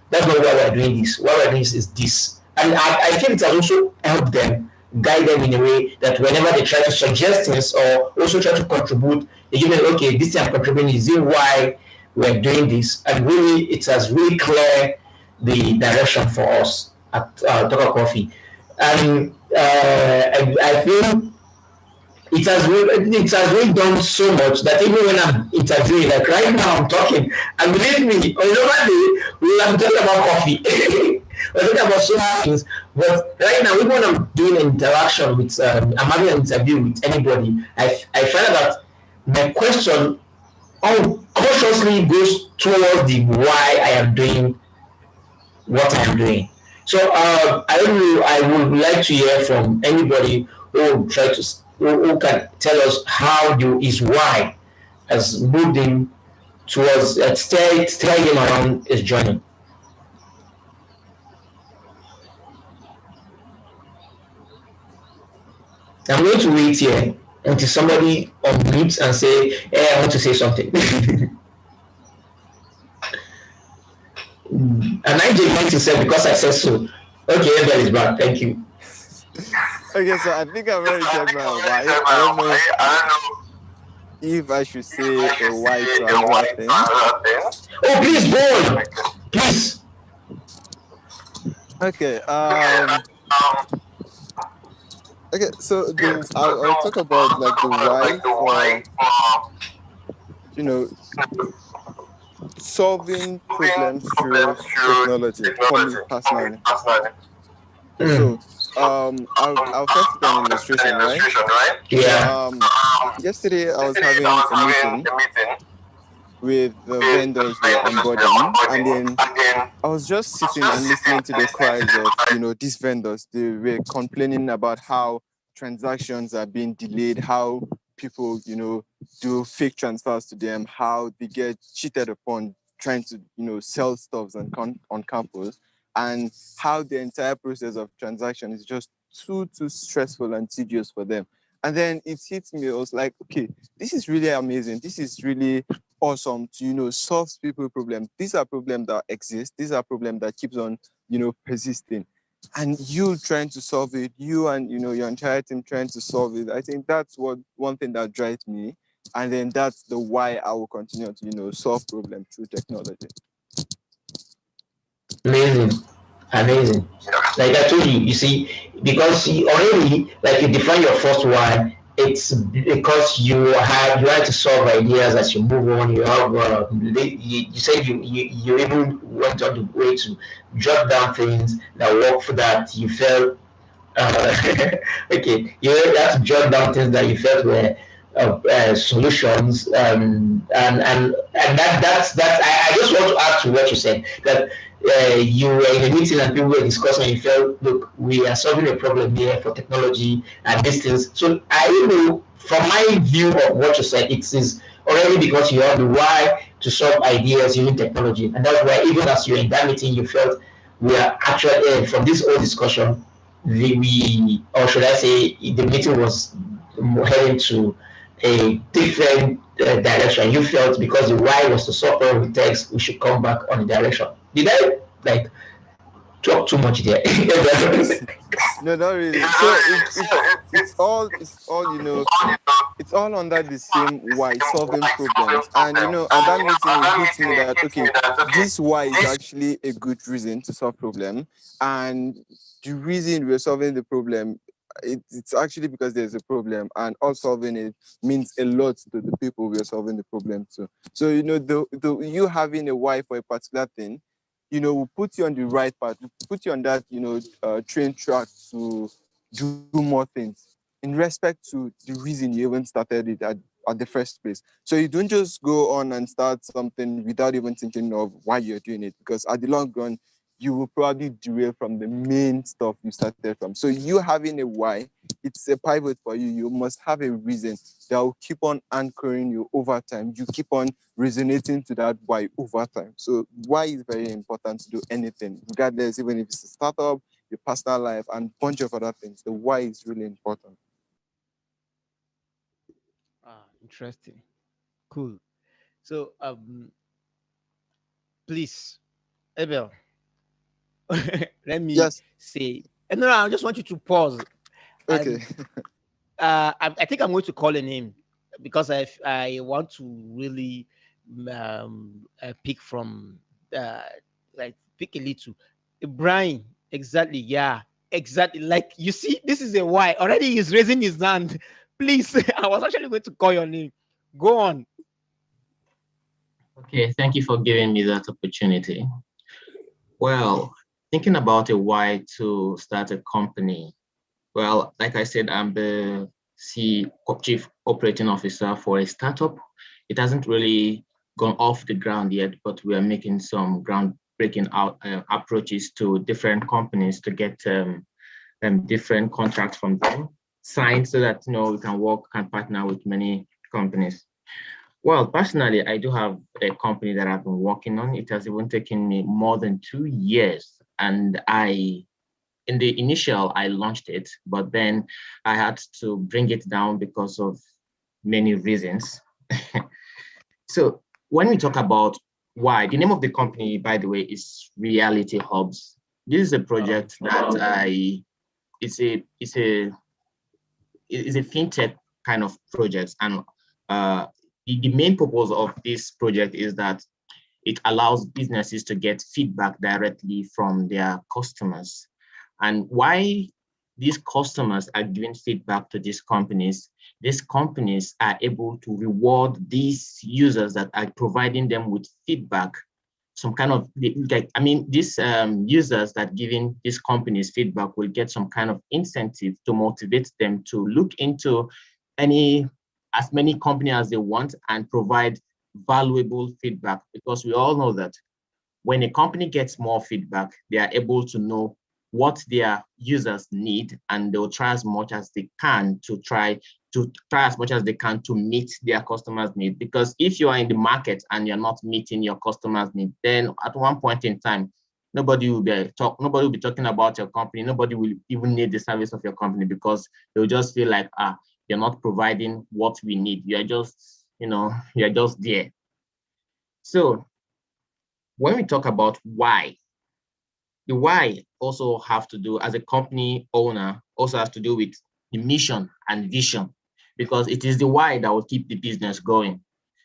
that's not why we're doing this. Why we're doing this is this. And I feel it has also helped them, guide them in a way that whenever they try to suggest things or also try to contribute, they give me, okay, this thing I'm contributing, is it why we're doing this? And really, it has really cleared the direction for us at Talk of Coffee. And I feel it has really done so much that even when I'm interviewing, like right now I'm talking, and believe me, on another day, we'll have talked about coffee. We're talking about so many things, but right now, even when I'm doing an interaction with, I'm having an interview with anybody, I find that my question unconsciously goes towards the why I am doing what I am doing. So I would like to hear from anybody who who can tell us how his why has moved him towards steering him around his journey. I'm going to wait here until somebody unmutes and say, hey, I want to say something. And I just want to say because I said so. Okay, everybody's back. Thank you. Okay, so I think I've already said my why. I don't know if I should say a why to another thing. Oh, please go on. Please. Okay. Okay, so I'll talk about like the why for solving problems through technology for me personally. So I'll first do an illustration, right? Yeah. Yesterday I was having a meeting with the vendors we're onboarding, and then I was just sitting and listening to the cries of these vendors. They were complaining about how transactions are being delayed, how people do fake transfers to them, how they get cheated upon trying to sell stuff on campus, and how the entire process of transaction is just too stressful and tedious for them. And then it hits me. I was like, okay, this is really amazing. This is really awesome to solve people's problems. These are problems that exist. These are problems that keeps on persisting, and you trying to solve it. You and your entire team trying to solve it. I think that's one thing that drives me, and then that's the why I will continue to solve problems through technology. Amazing. Like I told you, you see, because you already, like, you define your first why, it's because you had to solve ideas as you move on. You have you said you even went on the way to jot down things that work for that you felt okay, you have to jot down things that you felt were solutions, and that's I just want to add to what you said that you were in a meeting and people were discussing and you felt, look, we are solving a problem here for technology and these things. So I know from my view of what you said, it is already because you have the why to solve ideas using technology, and that's why even as you're in that meeting, you felt we are actually from this whole discussion we or should I say the meeting was heading to a different direction. You felt because the why was to solve problem with text, we should come back on the direction. Did I like talk too much there? No, not really. So it's all it's all under the same why, solving problems. And at that meeting it hit me that okay, this why is actually a good reason to solve problem, and the reason we're solving the problem, it's actually because there's a problem, and us solving it means a lot to the people we're solving the problem to. So the you having a why for a particular thing, will put you on the right path, will put you on that, train track to do more things in respect to the reason you even started it at the first place. So you don't just go on and start something without even thinking of why you're doing it, because at the long run, you will probably derail from the main stuff you started from. So you having a why, it's a pivot for you. You must have a reason that will keep on anchoring you over time. You keep on resonating to that why over time. So why is very important to do anything, regardless, even if it's a startup, your personal life, and a bunch of other things. The why is really important. Interesting. Cool. So please, Abel, let me Yes. say, no, I just want you to pause. Okay. I think I'm going to call a name because I want to really pick from like pick a little. Brian, exactly, yeah, exactly. Like you see, this is a why. Already he's raising his hand. Please, I was actually going to call your name. Go on. Okay, thank you for giving me that opportunity. Well, thinking about a why to start a company. Well, like I said, I'm the Chief Operating Officer for a startup. It hasn't really gone off the ground yet, but we are making some groundbreaking approaches to different companies to get different contracts from them signed so that we can partner with many companies. Well, personally, I do have a company that I've been working on. It has even taken me more than 2 years, and in the initial, I launched it, but then I had to bring it down because of many reasons. So when we talk about why, the name of the company, by the way, is Reality Hubs. This is a project that it's a fintech kind of project, and the main purpose of this project is that it allows businesses to get feedback directly from their customers. And why these customers are giving feedback to these companies are able to reward these users that are providing them with feedback. Some kind of, these users that giving these companies feedback will get some kind of incentive to motivate them to look into as many companies as they want and provide valuable feedback, because we all know that when a company gets more feedback, they are able to know what their users need, and they'll try as much as they can to meet their customers' need. Because if you are in the market and you're not meeting your customers' need, then at one point in time, nobody will be talking about your company. Nobody will even need the service of your company, because they'll just feel like, you're not providing what we need. You're just, you're just there. So when we talk about why, the why also have to do, as a company owner, also has to do with the mission and vision, because it is the why that will keep the business going.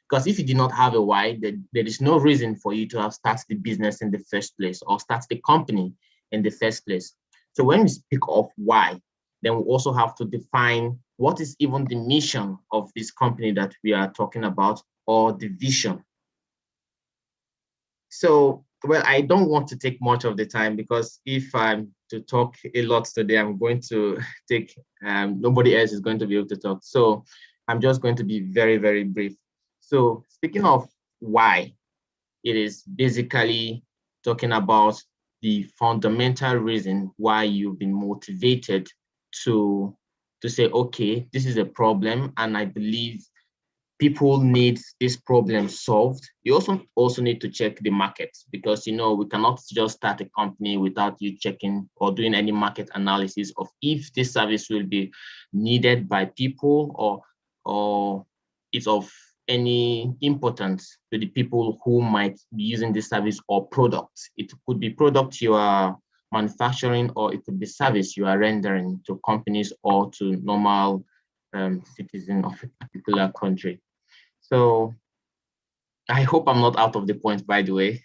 Because if you do not have a why, then there is no reason for you to have started the business in the first place or start the company in the first place. So when we speak of why, then we also have to define what is even the mission of this company that we are talking about, or the vision. So, well, I don't want to take much of the time, because if I'm to talk a lot today, I'm going to take, nobody else is going to be able to talk. So I'm just going to be very, very brief. So speaking of why, it is basically talking about the fundamental reason why you've been motivated to say, okay, this is a problem, and I believe people need this problem solved. You also need to check the market, because we cannot just start a company without you checking or doing any market analysis of if this service will be needed by people, or it's of any importance to the people who might be using this service or product. It could be product you are manufacturing, or it could be service you are rendering to companies or to normal citizens of a particular country. So I hope I'm not out of the point, by the way.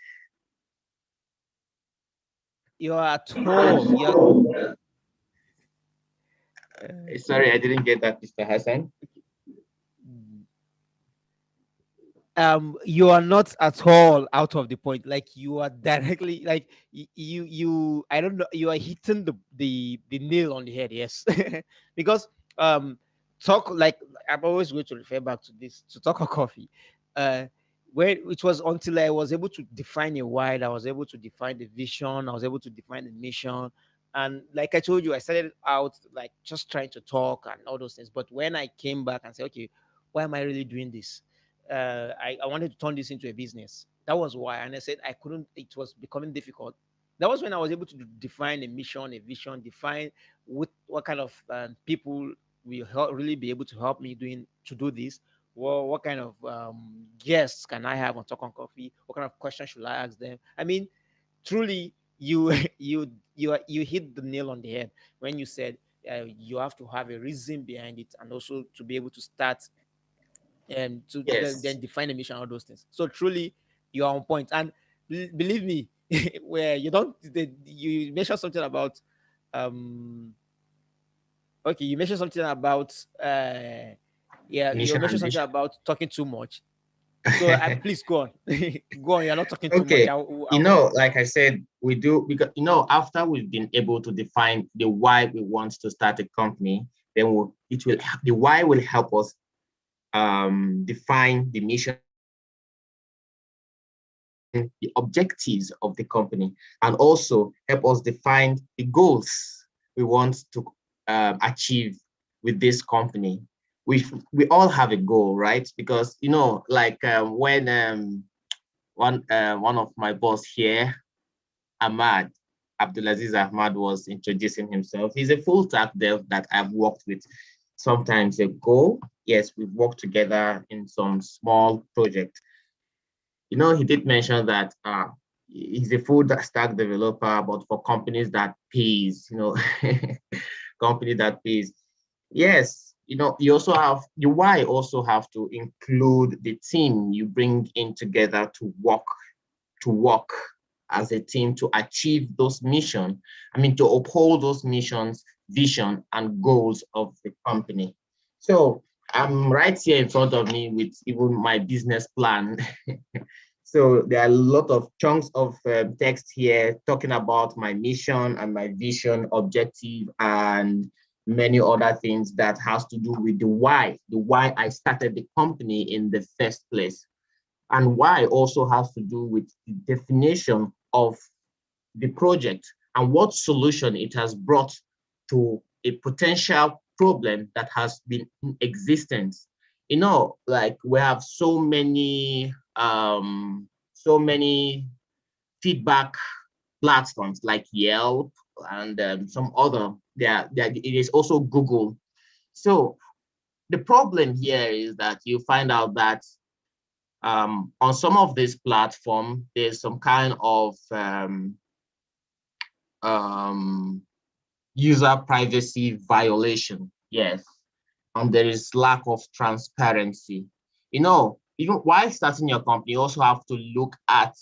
You are at home. Sorry, I didn't get that, Mr. Hassan. You are not at all out of the point. Like, you are directly, like, you I don't know, you are hitting the nail on the head. Yes. Because talk, like, I'm always going to refer back to this, to Talk of Coffee, where it was until I was able to define a why, I was able to define the vision, I was able to define the mission. And like I told you, I started out like just trying to talk and all those things. But when I came back and said, okay, why am I really doing this? I wanted to turn this into a business. That was why. And I said I couldn't, it was becoming difficult. That was when I was able to define a mission, a vision, define what kind of people will really be able to help me to do this. Well, what kind of guests can I have on Talk on Coffee? What kind of questions should I ask them? I mean, truly, you you hit the nail on the head when you said you have to have a reason behind it, and also to be able to start and to Yes. then define a mission, all those things. So truly, you are on point. And believe me, where you don't, you mentioned something about, okay, you mentioned something about, yeah, you Mission mentioned and something vision. about talking too much. So please go on, go on. You're not talking too much. Okay. Like I said, we do, because after we've been able to define the why we want to start a company, then the why will help us define the mission, the objectives of the company, and also help us define the goals we want to achieve with this company. We all have a goal, right? Because like when one of my boss here, Ahmad Abdulaziz Ahmad, was introducing himself. He's a full stack dev that I've worked with some times ago. Yes, we've worked together in some small projects. He did mention that he's a full stack developer, but for companies that pays, company that pays. Yes, you also have the why, also have to include the team you bring in together to work as a team to achieve those missions. To uphold those missions, vision, and goals of the company. So I'm right here in front of me with even my business plan. So there are a lot of chunks of text here talking about my mission and my vision, objective, and many other things that has to do with the why I started the company in the first place. And why also has to do with the definition of the project and what solution it has brought to a potential problem that has been in existence. Like we have so many feedback platforms like Yelp and some other. It is also Google. So the problem here is that you find out that on some of these platforms, there's some kind of user privacy violation. Yes. And there is lack of transparency. Even while starting your company, you also have to look at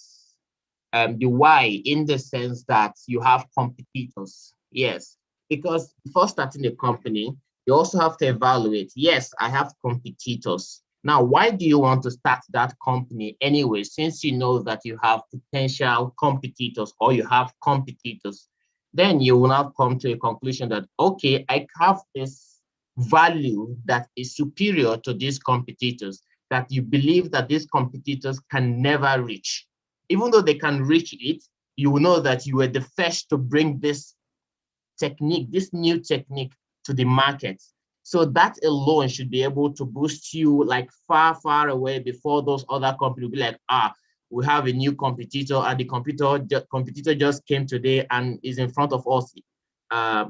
the why, in the sense that you have competitors. Yes. Because before starting a company, you also have to evaluate, yes, I have competitors. Now, why do you want to start that company anyway, since you know that you have potential competitors or you have competitors? Then you will now come to a conclusion that, okay, I have this value that is superior to these competitors, that you believe that these competitors can never reach. Even though they can reach it, you will know that you were the first to bring this technique, this new technique to the market. So that alone should be able to boost you like far, far away before those other companies will be like, we have a new competitor and the competitor just came today and is in front of us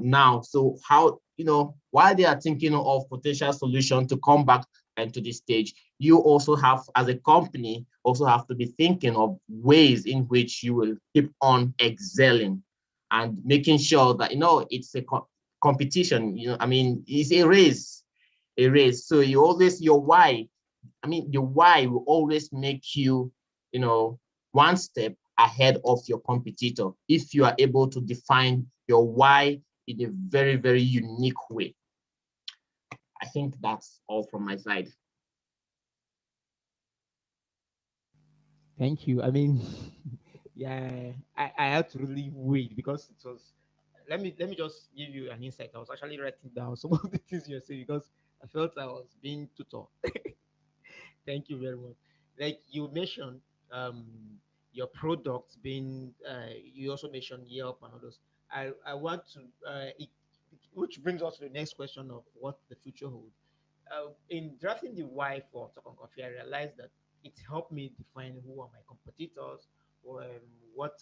now. So how, while they are thinking of potential solution to come back and to this stage, you also have, as a company, also have to be thinking of ways in which you will keep on excelling and making sure that, it's a competition, I mean, it's a race. So you always, your why will always make you, one step ahead of your competitor if you are able to define your why in a very, very unique way. I think that's all from my side. Thank you. I mean, yeah, I had to really wait because it was. Let me just give you an insight. I was actually writing down some of the things you're saying because I felt I was being tutored. Thank you very much. Like you mentioned, um, your products being, you also mentioned Yelp and others. I want to, which brings us to the next question of what the future holds. In drafting the why for Talk on Coffee, I realized that it helped me define who are my competitors, or what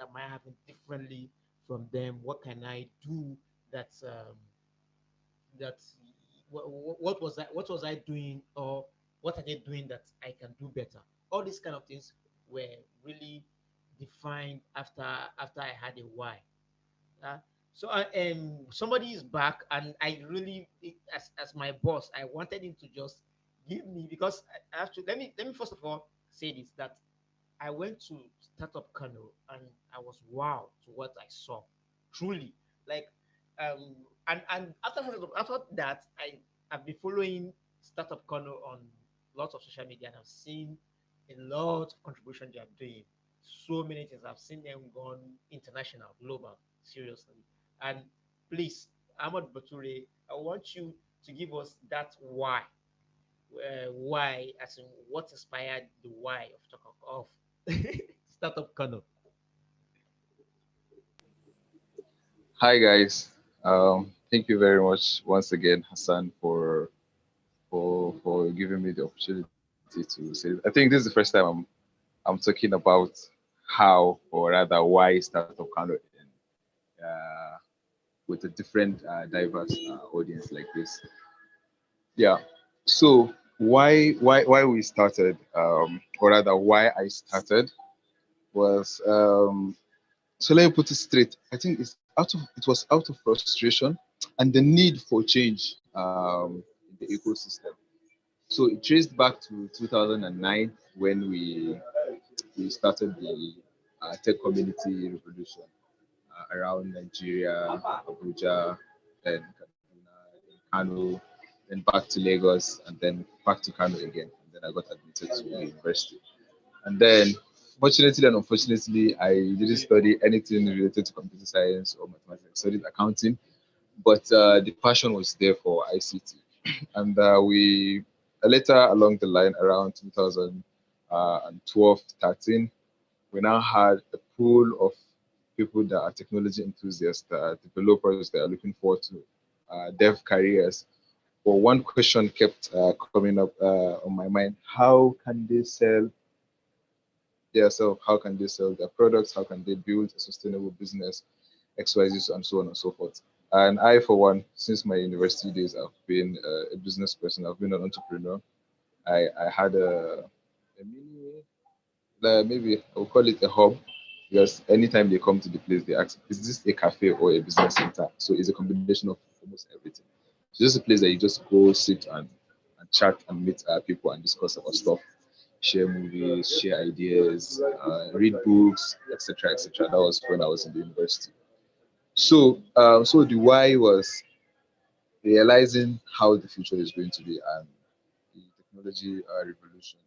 am I having differently from them? What can I do that's that what was I doing, or what are they doing that I can do better? All these kind of things were really defined after I had a why. uh, so somebody is back, and I really, as my boss, I wanted him to just give me, because I have to, let me first of all say this, that I went to Startup Kano and I was wow to what I saw. Truly. Like and after that, I've been following Startup Kano on lots of social media, and I've seen a lot of contribution they are doing. So many things. I've seen them gone international, global, seriously. And please, Ahmad Bature, I want you to give us that why, as in what inspired the why of Talk of Startup Kano. Hi guys. Thank you very much once again, Hassan, for giving me the opportunity to say this. I think this is the first time I'm talking about how, or rather why, Startup Kano uh, with a different diverse audience like this. Yeah. So why we started, or rather why I started was, so let me put it straight. I think it was out of frustration and the need for change in the ecosystem. So it traced back to 2009 when we started the tech community revolution around Nigeria, Abuja, then Kaduna, then Kano, then back to Lagos, and then back to Kano again. And then I got admitted to the university. And then, fortunately and unfortunately, I didn't study anything related to computer science or mathematics. I studied accounting, but the passion was there for ICT. And we later along the line, around 2012, 13, we now had a pool of people that are technology enthusiasts, that are developers that are looking forward to dev careers. But one question kept coming up on my mind: how can they sell themselves? How can they sell their products? How can they build a sustainable business, XYZ, and so on and so forth? And I, for one, since my university days, I've been a business person. I've been an entrepreneur. I had a mini, maybe I'll call it a hub, because anytime they come to the place, they ask, is this a cafe or a business center? So it's a combination of almost everything. So just a place that you just go sit and chat and meet people and discuss about stuff, share movies, share ideas, read books, etc., etc. That was when I was in the university. So the why was realizing how the future is going to be and the technology revolution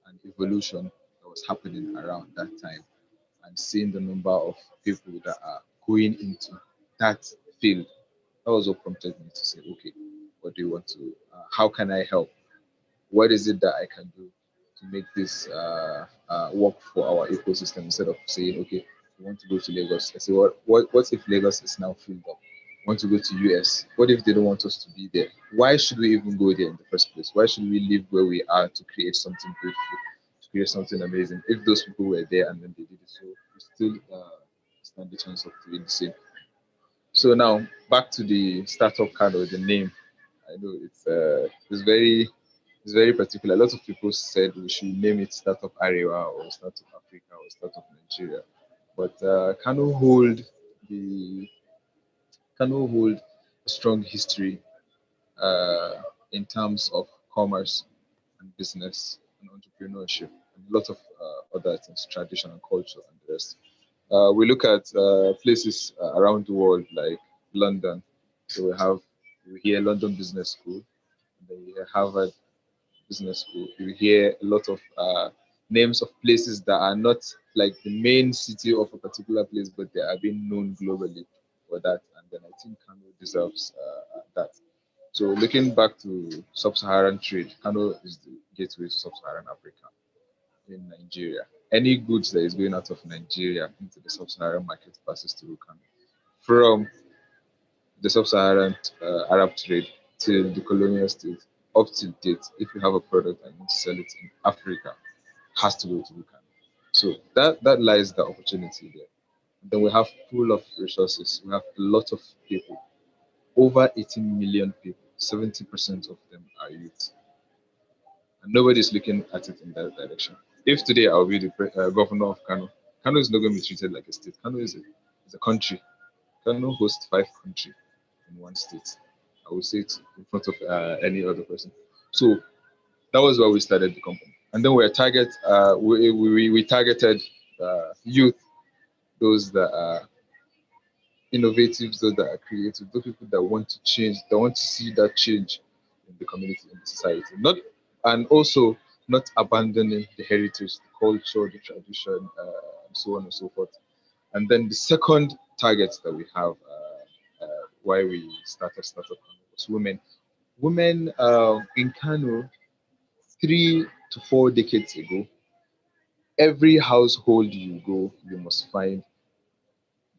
and evolution that was happening around that time, and seeing the number of people that are going into that field. That was what prompted me to say, okay, what do you want to, how can I help? What is it that I can do to make this work for our ecosystem, instead of saying, okay, we want to go to Lagos. I say, what if Lagos is now filled up? Want to go to US? What if they don't want us to be there? Why should we even go there in the first place? Why should we live where we are to create something beautiful, to create something amazing? If those people were there and then they did it, so we still stand the chance of doing the same. So now back to the startup card or the name. I know it's very particular. A lot of people said we should name it Startup Arewa or Startup Africa or Startup Nigeria, but the Kano hold a strong history in terms of commerce and business and entrepreneurship and a lot of other things, tradition and culture and the rest. We look at places around the world like London. So we hear London Business School, and then we hear Harvard Business School. You hear a lot of names of places that are not like the main city of a particular place, but they are being known globally for that. And then I think Kano deserves that. So looking back to sub-Saharan trade, Kano is the gateway to sub-Saharan Africa in Nigeria. Any goods that is going out of Nigeria into the sub-Saharan market passes through Kano. From the sub-Saharan Arab trade till the colonial state, up to date, if you have a product and you want to sell it in Africa, has to go to Kano. So that lies the opportunity there. Then we have pool of resources. We have a lot of people, over 18 million people. 70% of them are youth, and nobody's looking at it in that direction. If today I'll be the governor of Kano, Kano is not going to be treated like a state. Kano is a country. Kano hosts 5 countries in one state. I will say it in front of any other person. So that was why we started the company. And then we targeted youth, those that are innovative, those that are creative, those people that want to change, that want to see that change in the community, in the society. Not and also not abandoning the heritage, the culture, the tradition, and so on and so forth. And then the second target that we have, why we started Startup Kano, was women. Women in Kano, 3 to 4 decades ago, every household you go, you must find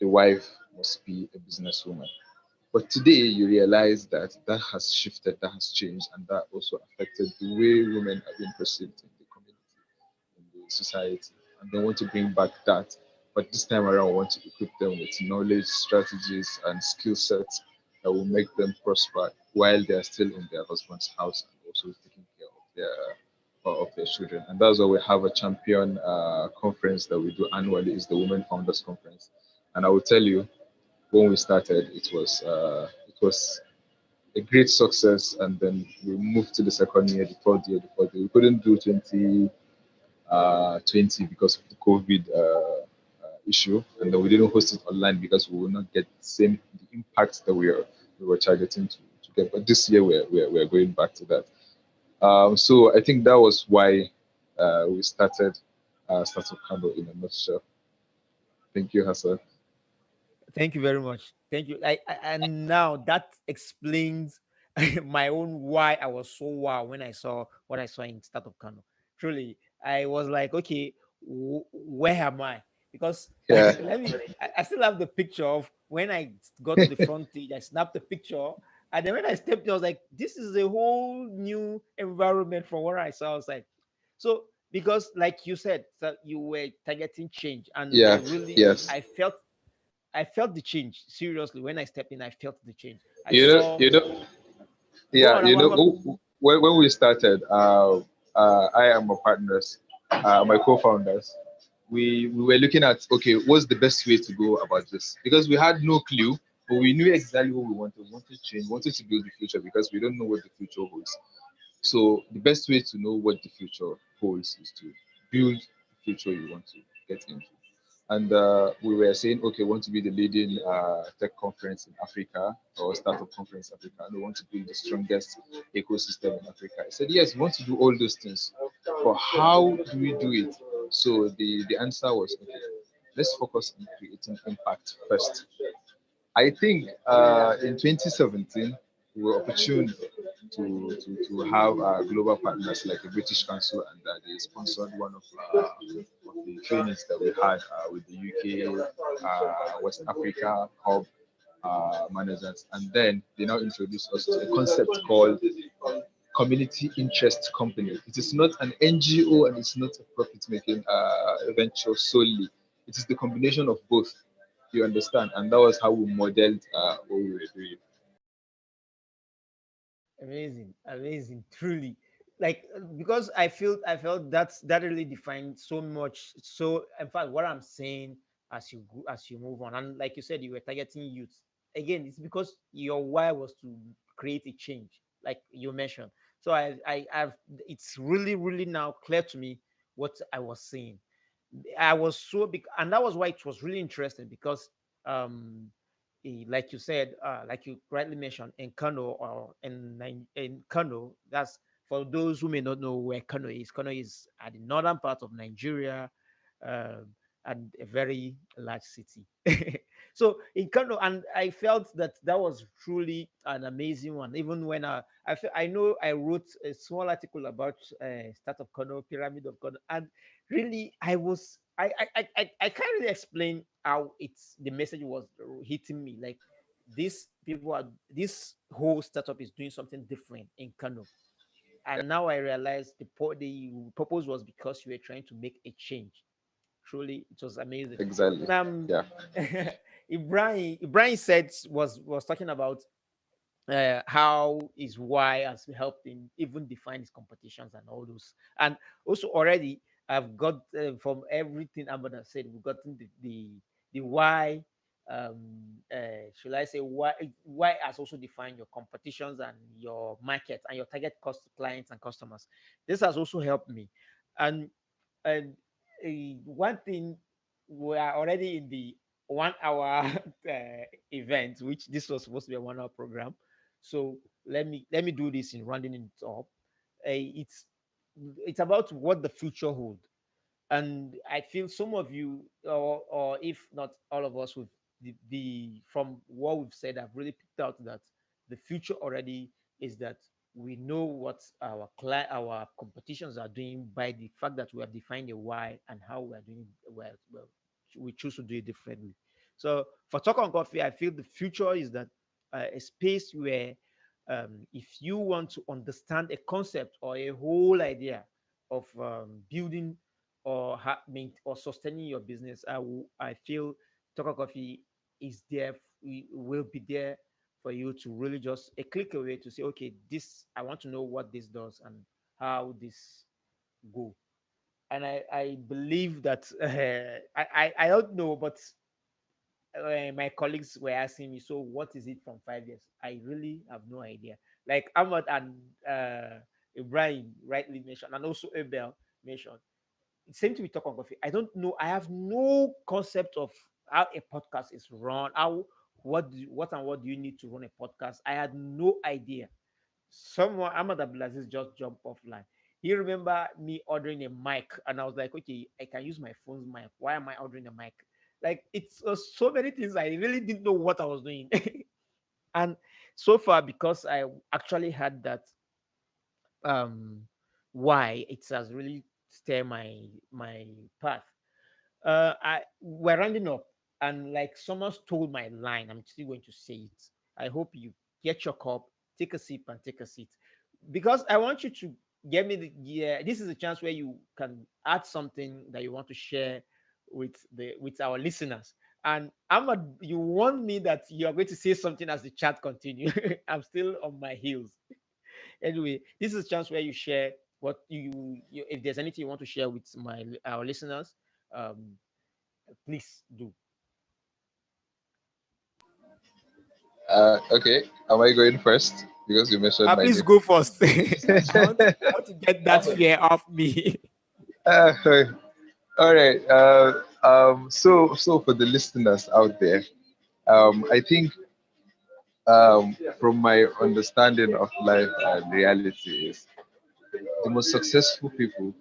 the wife must be a businesswoman. But today you realize that that has shifted, that has changed, and that also affected the way women are being perceived in the community, in the society. And they want to bring back that. But this time around, we want to equip them with knowledge, strategies, and skill sets that will make them prosper while they are still in their husband's house and also taking care of their children. And that's why we have a champion conference that we do annually. Is the Women Founders Conference. And I will tell you, when we started, it was a great success, and then we moved to the second year, the third year, the fourth year. We couldn't do 2020 because of the COVID issue, and then we didn't host it online because we will not get the impact that we were targeting to get. But this year we're going back to that. So I think that was why we started Startup Kano in a nutshell. Thank you, Hassan. Thank you very much. Thank you. And now that explains my own why I was so wow when I saw what I saw in Startup Kano. Truly, I was like, okay, where am I? Because Yeah. I still have the picture of when I got to the front page, I snapped the picture. And then when I stepped in, I was like, this is a whole new environment from what I saw. I was like, so because like you said, that you were targeting change, and I Yeah. really, Yes. I felt the change. Seriously, when I stepped in, I felt the change. I You know. saw. You know. Go Yeah. on, I'm When we started, I am my partners, my co-founders. We were looking at, okay, what's the best way to go about this, because we had no clue, but we knew exactly what we wanted. We wanted change, we wanted to build the future, because we don't know what the future holds. So the best way to know what the future holds is to build the future you want to get into. And we were saying, okay, we want to be the leading tech conference in Africa or startup conference in Africa. And we want to be the strongest ecosystem in Africa. I said, yes, we want to do all those things. But how do we do it? So the answer was, okay, let's focus on creating impact first. I think in 2017, we were opportune to have global partners like the British Council, and they sponsored one of the trainings that we had with the UK, West Africa Hub managers. And then they now introduced us to a concept called community interest company. It is not an NGO and it's not a profit-making venture solely. It is the combination of both. You understand? And that was how we modeled what we were doing. Amazing, amazing, truly. Like because I felt that really defined so much. So in fact, what I'm saying as you move on, and like you said, you were targeting youth. Again, it's because your why was to create a change, like you mentioned. So I've it's really, really now clear to me what I was saying. I was so big, and that was why it was really interesting because um like you said, like you rightly mentioned, in Kano or in Kano, that's for those who may not know where Kano is. Kano is at the northern part of Nigeria, um, and a very large city. So in Kano, and I felt that that was truly an amazing one. Even when I know I wrote a small article about start of Kano, pyramid of Kano, and really I can't really explain how it's the message was hitting me. Like this whole startup is doing something different in Kano. And now I realize the purpose was because you were trying to make a change. Truly, it was amazing. Exactly. Yeah. Ibrahim said was talking about how his why has helped him even define his competitions and all those. And also already I've got from everything Ahmad has said, we've gotten the why. Should I say why has also defined your competitions and your market and your target cost clients and customers. This has also helped me. And one thing, we are already in the 1 hour event, which this was supposed to be a 1 hour program. So let me do this in rounding it up. It's about what the future hold, and I feel some of you, or if not all of us, with the from what we've said, I've really picked out that the future already is that we know what our competitions are doing by the fact that we have defined a why and how we are doing it. Well, we choose to do it differently. So for Talk on Coffee, I feel the future is that a space where if you want to understand a concept or a whole idea of building or or sustaining your business, I feel Talk Coffee is there. We will be there for you to really just a click away to say, okay, this I want to know what this does and how this go. And I believe that I don't know, but my colleagues were asking me, so what is it from 5 years? I really have no idea. Like Ahmad and Ibrahim rightly mentioned, and also Abel mentioned, same thing we talk on coffee. I don't know. I have no concept of how a podcast is run. How what do you need to run a podcast? I had no idea. Someone Ahmad Abdulaziz just jumped offline. He remember me ordering a mic, and I was like, okay, I can use my phone's mic. Why am I ordering a mic? Like it's so many things I really didn't know what I was doing. And so far, because I actually had that why, it has really steered my path. We're rounding up, and like someone stole my line, I'm still going to say it. I hope you get your cup, take a sip, and take a seat, because I want you to get me the. Yeah, this is a chance where you can add something that you want to share with our listeners. And Ahmad, you warned me that you are going to say something as the chat continue. I'm still on my heels. Anyway, this is a chance where you share what you if there's anything you want to share with our listeners, um, please do. Okay. Am I going first? Because you mentioned my Please name. go first. I want to get that fear off me. Uh, all right. So for the listeners out there, I think from my understanding of life and reality is the most successful people,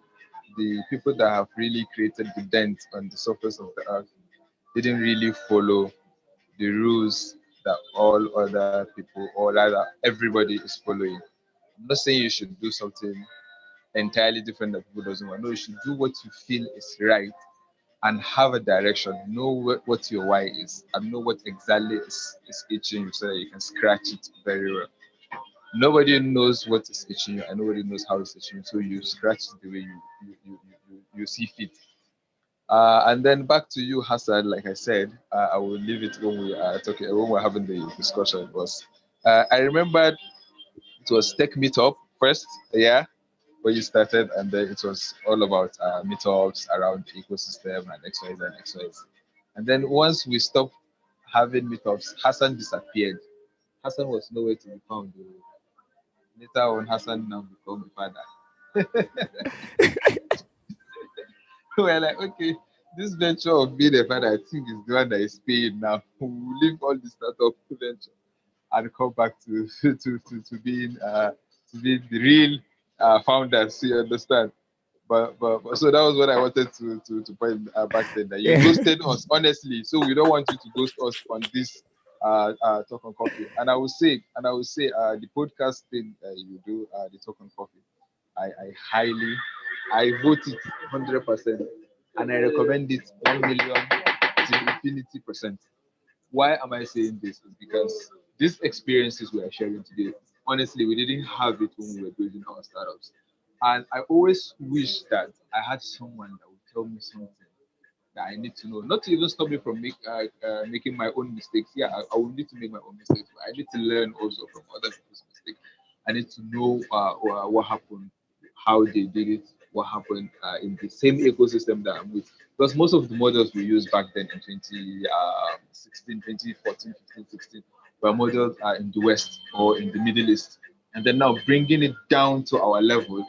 the people that have really created the dent on the surface of the earth, didn't really follow the rules that all other people, or rather everybody, is following. I'm not saying you should do something entirely different that people doesn't want. No, you should do what you feel is right and have a direction. Know what your why is and know what exactly is itching you so that you can scratch it very well. Nobody knows what is itching you and nobody knows how it's itching you. So you scratch it the way you see fit. And then back to you, Hassan. Like I said, I will leave it when we are talking, when we're having the discussion. Was I remembered it was Tech Meetup first, yeah, where you started, and then it was all about meetups around the ecosystem and XYZ and XYZ. And then once we stopped having meetups, Hassan disappeared. Hassan was nowhere to be found. Later on, Hassan now become the father. We're like, okay, this venture of being a father, I think, is the one that is paying now. We'll leave all the startup venture and come back to to being the real founders. You understand? But so that was what I wanted to point back then. That you ghosted us, honestly. So we don't want you to ghost us on this talk on coffee. And I will say, the podcast thing you do, the talk on coffee. I vote it 100%, and I recommend it 1 million to infinity percent. Why am I saying this? Is because these experiences we are sharing today, honestly, we didn't have it when we were building our startups. And I always wish that I had someone that would tell me something that I need to know, not to even stop me from making my own mistakes. Yeah, I will need to make my own mistakes, but I need to learn also from other people's mistakes. I need to know what happened, how they did it, what happened in the same ecosystem that I'm with. Because most of the models we used back then in 2016, 2014, 15, 16 were models in the West or in the Middle East. And then now bringing it down to our level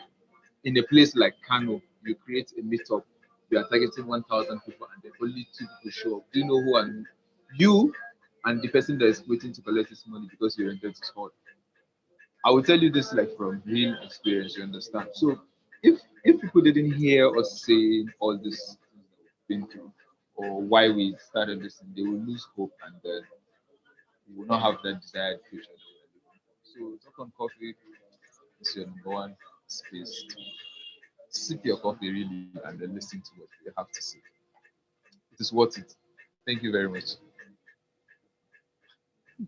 in a place like Kano, you create a meetup, you are targeting 1,000 people, and then only 2 people show up. Do you know who are you and the person that is waiting to collect his money because you rented his hall? I will tell you this like from real experience, you understand? So if people didn't hear us saying all this things that we've been through or why we started this, they will lose hope and then we will not have that desired future that we're looking for. So talk on coffee is your number one space. Sip your coffee really and then listen to what you have to say. It is worth it. Thank you very much.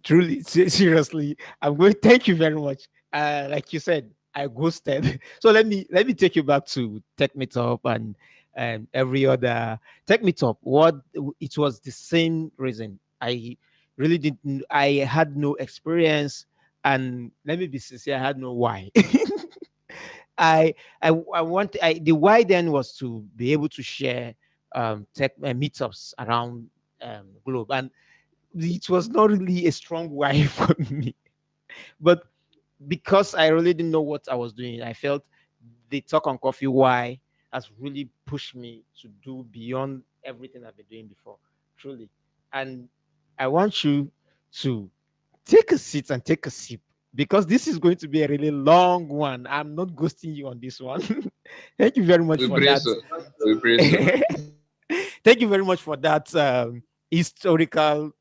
Truly, seriously, I'm going. Thank you very much. Like you said, I ghosted. So let me take you back to Tech Meetup and every other Tech Meetup. What it was the same reason. I really didn't. I had no experience, and let me be sincere. I had no why. I want. The why then was to be able to share tech meetups around globe, and it was not really a strong why for me. But because I really didn't know what I was doing, I felt the talk on coffee why has really pushed me to do beyond everything I've been doing before, truly. And I want you to take a seat and take a sip because this is going to be a really long one. I'm not ghosting you on this one. Thank you very much We for pray that. so. We pray so. Thank you very much for that historical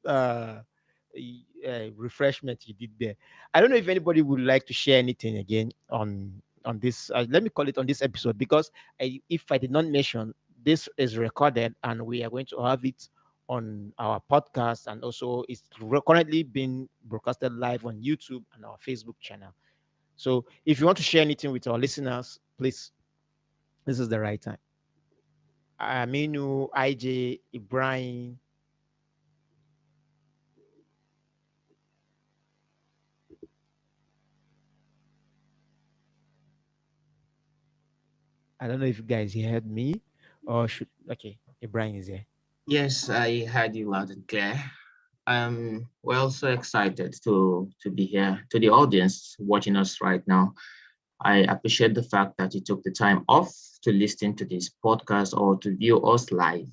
refreshment you did there. I don't know if anybody would like to share anything again on this. Let me call it on this episode because if I did not mention, this is recorded and we are going to have it on our podcast and also it's currently being broadcasted live on YouTube and our Facebook channel. So if you want to share anything with our listeners, please, this is the right time. Aminu, IJ, Ibrahim. I don't know if you guys heard me or should. Okay, Ibrahim is here. Yes, I heard you loud and clear. We're also excited to be here. To the audience watching us right now, I appreciate the fact that you took the time off to listen to this podcast or to view us live.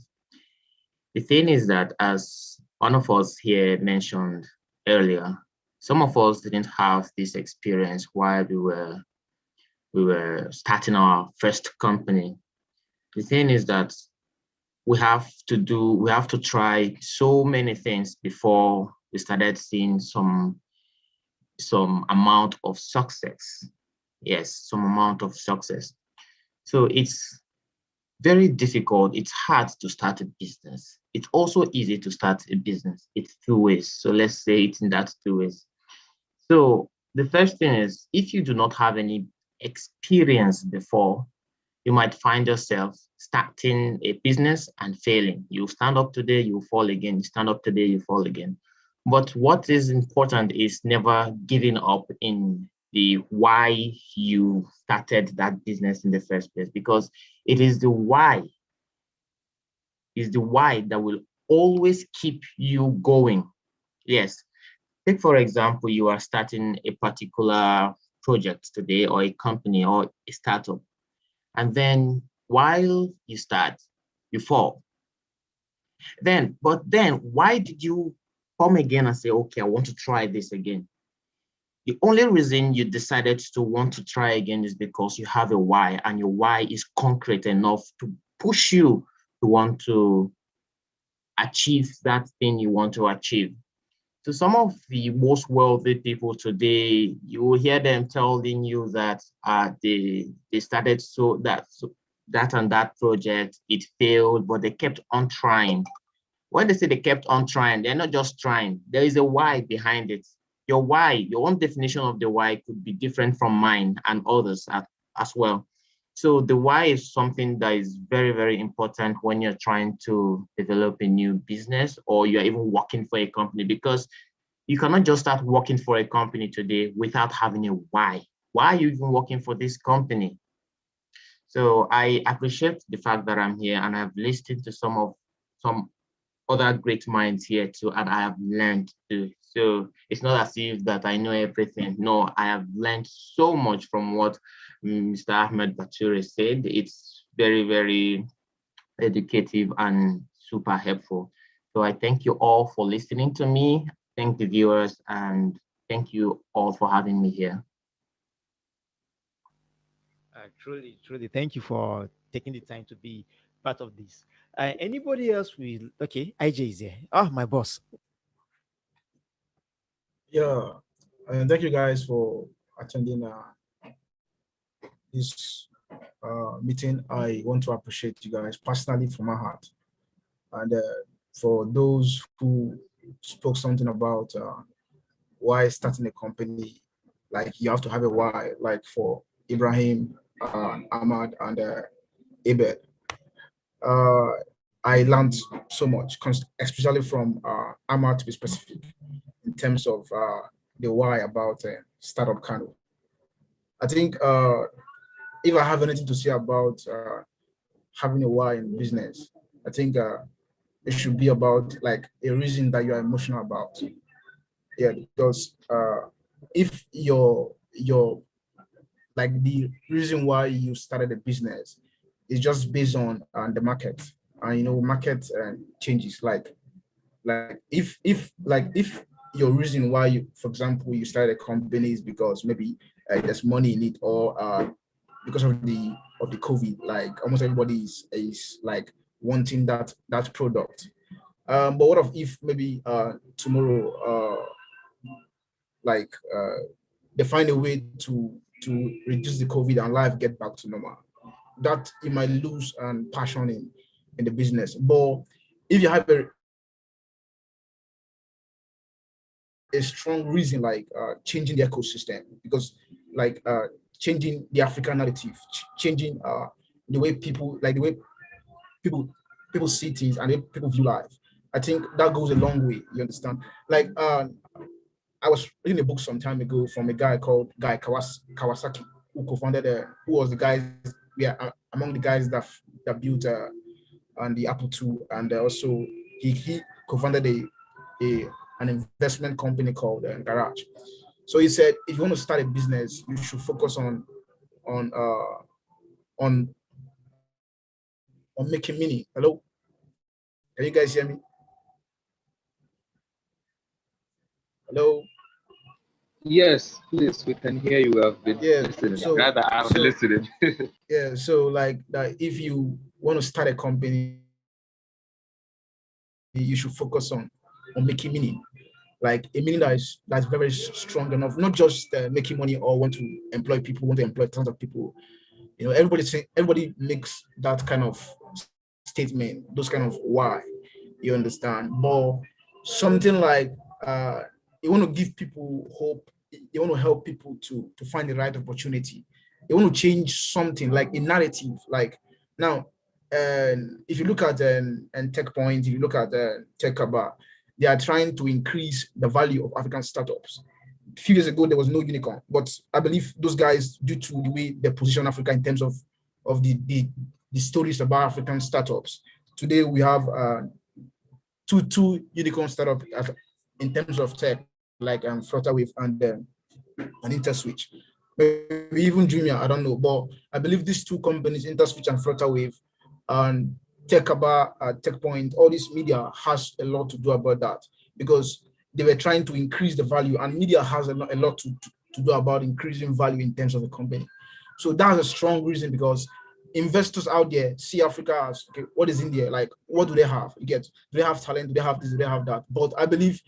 The thing is that, as one of us here mentioned earlier, some of us didn't have this experience while we were starting our first company. The thing is that we have to try so many things before we started seeing some amount of success. Yes, some amount of success. So it's very difficult. It's hard to start a business. It's also easy to start a business. It's two ways. So let's say it's in that two ways. So the first thing is, if you do not have any experience before, you might find yourself starting a business and failing. You stand up today, you fall again. You stand up today, you fall again. But what is important is never giving up in the why you started that business in the first place, because it is the why that will always keep you going. Yes. Take, for example, you are starting a particular project today, or a company or a startup. And then while you start, you fall. But then why did you come again and say, okay, I want to try this again? The only reason you decided to want to try again is because you have a why, and your why is concrete enough to push you to want to achieve that thing you want to achieve. So some of the most wealthy people today, you will hear them telling you that they started that and that project, it failed, but they kept on trying. When they say they kept on trying, they're not just trying. There is a why behind it. Your why, your own definition of the why could be different from mine and others as well. So the why is something that is very, very important when you're trying to develop a new business, or you're even working for a company, because you cannot just start working for a company today without having a why. Why are you even working for this company? So I appreciate the fact that I'm here, and I've listened to some other great minds here too, and I have learned too. So it's not as if that I know everything. No, I have learned so much from what Mr. Ahmed Bature said. It's very, very educative and super helpful. So I thank you all for listening to me. Thank the viewers, and thank you all for having me here. Truly, truly, thank you for taking the time to be part of this. Anybody else will? Okay, IJ is here. Oh, my boss. Yeah, and thank you guys for attending this meeting. I want to appreciate you guys personally from my heart, and for those who spoke something about why starting a company, like you have to have a why, like for Ibrahim, Ahmad, and Abed. Uh, I learned so much, especially from Ahmad, to be specific, in terms of the why about Startup Kano. I think if I have anything to say about having a why in business, I think it should be about like a reason that you are emotional about. Yeah, because if your like the reason why you started a business is just based on the market, and market changes. Like if your reason why you, for example, you started a company is because maybe there's money in it, or because of the COVID, like almost everybody is like wanting that product. But what if maybe tomorrow like they find a way to reduce the COVID and life get back to normal? That you might lose passion in the business. But if you have a strong reason, like changing the ecosystem, because like changing the African narrative, changing the way people, like the way people see things and the way people view life, I think that goes a long way. You understand? Like I was reading a book some time ago from a guy called Guy Kawasaki, who co-founded who was the guys, yeah, among the guys that built on the Apple II, and also he co-founded an investment company called Garage. So he said, if you want to start a business, you should focus on on making money. Hello, Can you guys hear me? Hello? Yes, please, we can hear you. I've been Yeah, listening. so Rather, I'm listening. yeah, so like that if you want to start a company, you should focus on making meaning, like a meaning that's very strong enough, not just making money or want to employ people, want to employ tons of people. You know, everybody makes that kind of statement, those kind of why, you understand. But something like you want to give people hope, you want to help people to find the right opportunity, you want to change something like a narrative. Like now, if you look at and Tech Point, if you look at Tech Kaba, they are trying to increase the value of African startups. A few years ago, there was no unicorn, but I believe those guys, due to the way they position Africa in terms of the stories about African startups, today we have two unicorn startups in terms of tech, like Flutterwave and InterSwitch. Maybe even Jumia, I don't know, but I believe these two companies, InterSwitch and Flutterwave, and TechAba, TechPoint, all this media has a lot to do about that, because they were trying to increase the value, and media has a lot to do about increasing value in terms of the company. So that's a strong reason, because investors out there see Africa as, okay, what is in there? Like, what do they have? You get, do they have talent? Do they have this? Do they have that? But I believe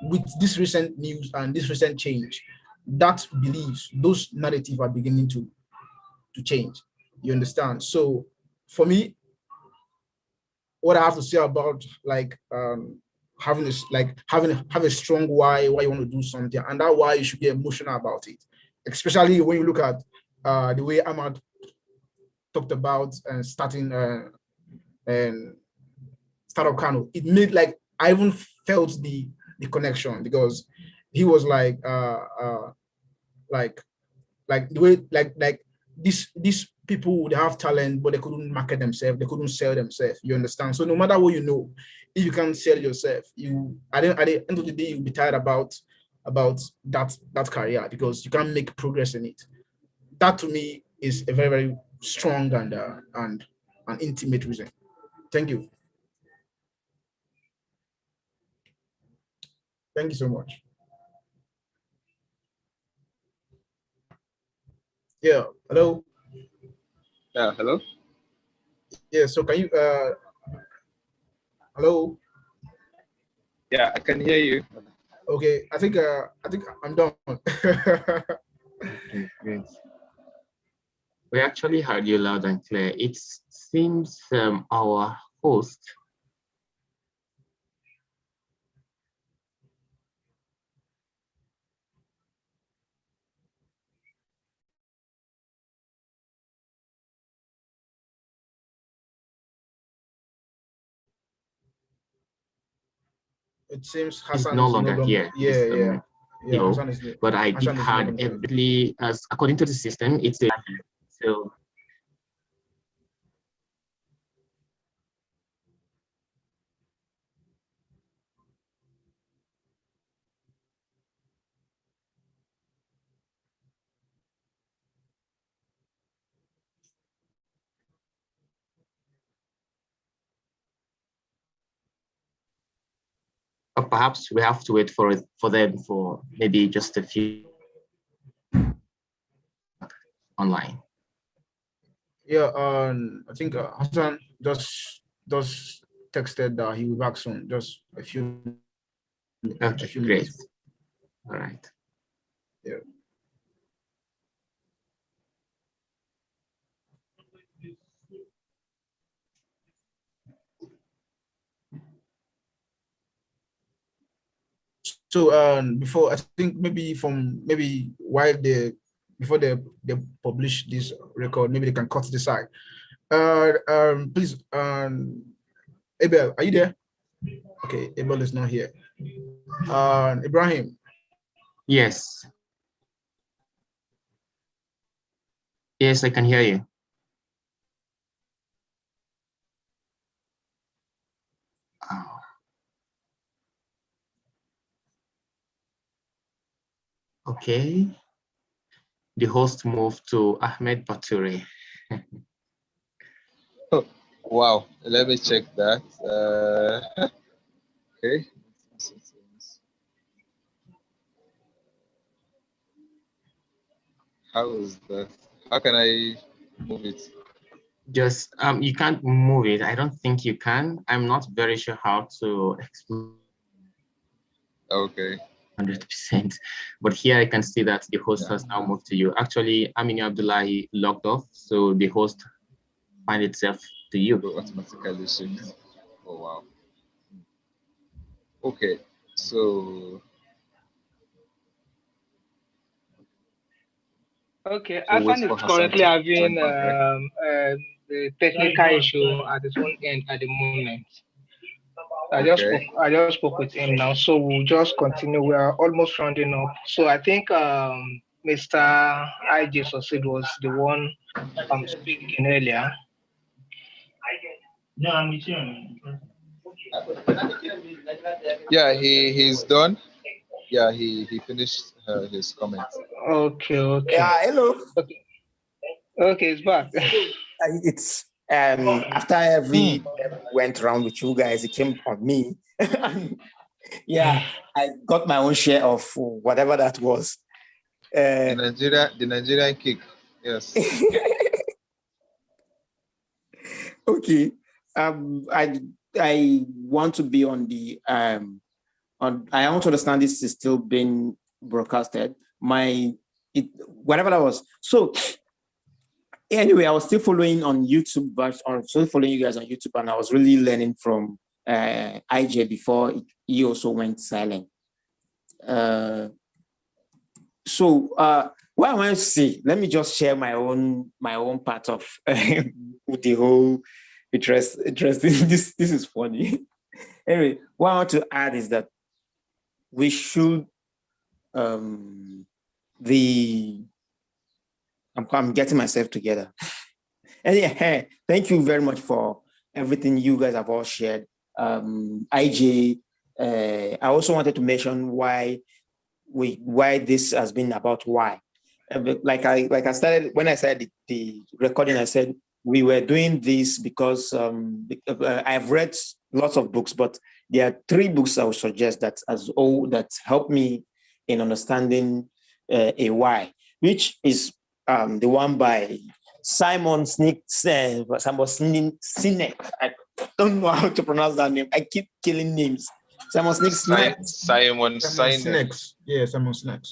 with this recent news and this recent change, that beliefs, those narratives are beginning to change. You understand? So for me, what I have to say about like having this, like have a strong why you want to do something, and that why you should be emotional about it, especially when you look at the way Ahmad talked about starting and Startup Kano. It made, like, I even felt the connection, because he was like the way, like these people would have talent, but they couldn't market themselves, they couldn't sell themselves. You understand? So no matter what, you know, if you can't sell yourself, you at the end of the day, you'll be tired about that career, because you can't make progress in it. That to me is a very, very strong and an intimate reason. Thank you. Thank you so much. Yeah. Hello. Yeah. Hello. Yeah. So can you? Hello. Yeah, I can hear you. Okay. I think I'm done. Okay, great. We actually heard you loud and clear. It seems our host. It seems Is Hassan no is no longer longer. here. Yeah. No, Hassan is. but I did Hassan is no had longer. every, as according to the system, it's a so. Or perhaps we have to wait for them for maybe just a few online. Yeah, I think Hassan just texted that he will be back soon. Just a few. Okay, great. Minutes. All right. Yeah. So before, I think maybe while before they publish this record, maybe they can cut this out. Please, Abel, are you there? Okay, Abel is not here. Ibrahim. Yes. Yes, I can hear you. Oh. Okay. The host moved to Ahmed Baturi. Oh, Wow, let me check that. Okay. How is that? How can I move it? Just you can't move it. I don't think you can. I'm not very sure how to explain Okay. 100%. But here I can see that the host has now moved to you. Actually, Aminu Abdullahi logged off, so the host find itself to you. So automatically shift. Oh wow. Okay. So Okay, so wait Afan for is Hassan currently to having join back, right? the technical issue at his own end at the moment. Okay. I just spoke with him now, so we'll just continue. We are almost rounding up. So I think Mr. IJ Succeed was the one speaking earlier. No, I'm with you. Yeah, he's done. Yeah, he finished his comments. Okay, okay. Yeah, hello. Okay, okay, it's back. It's after every went around with you guys, it came on me. Yeah, I got my own share of whatever that was. The Nigerian kick. Yes. Okay. I want to be on the I want to understand this is still being broadcasted. Whatever that was. So anyway, I was still following on YouTube, but I'm still following you guys on YouTube, and I was really learning from IJ before he also went silent. What I want to see, let me just share my own part of with the whole interesting. This is funny. Anyway, what I want to add is that we should I'm getting myself together. And yeah, thank you very much for everything you guys have all shared. IJ, I also wanted to mention why this has been about why. Like I started when I started the recording, I said we were doing this because I've read lots of books, but there are 3 books I would suggest that help me in understanding a why, which is the one by Simon Sinek. I don't know how to pronounce that name. I keep killing names. Simon Sinek. Simon Sinek. Yeah, Simon Sinek.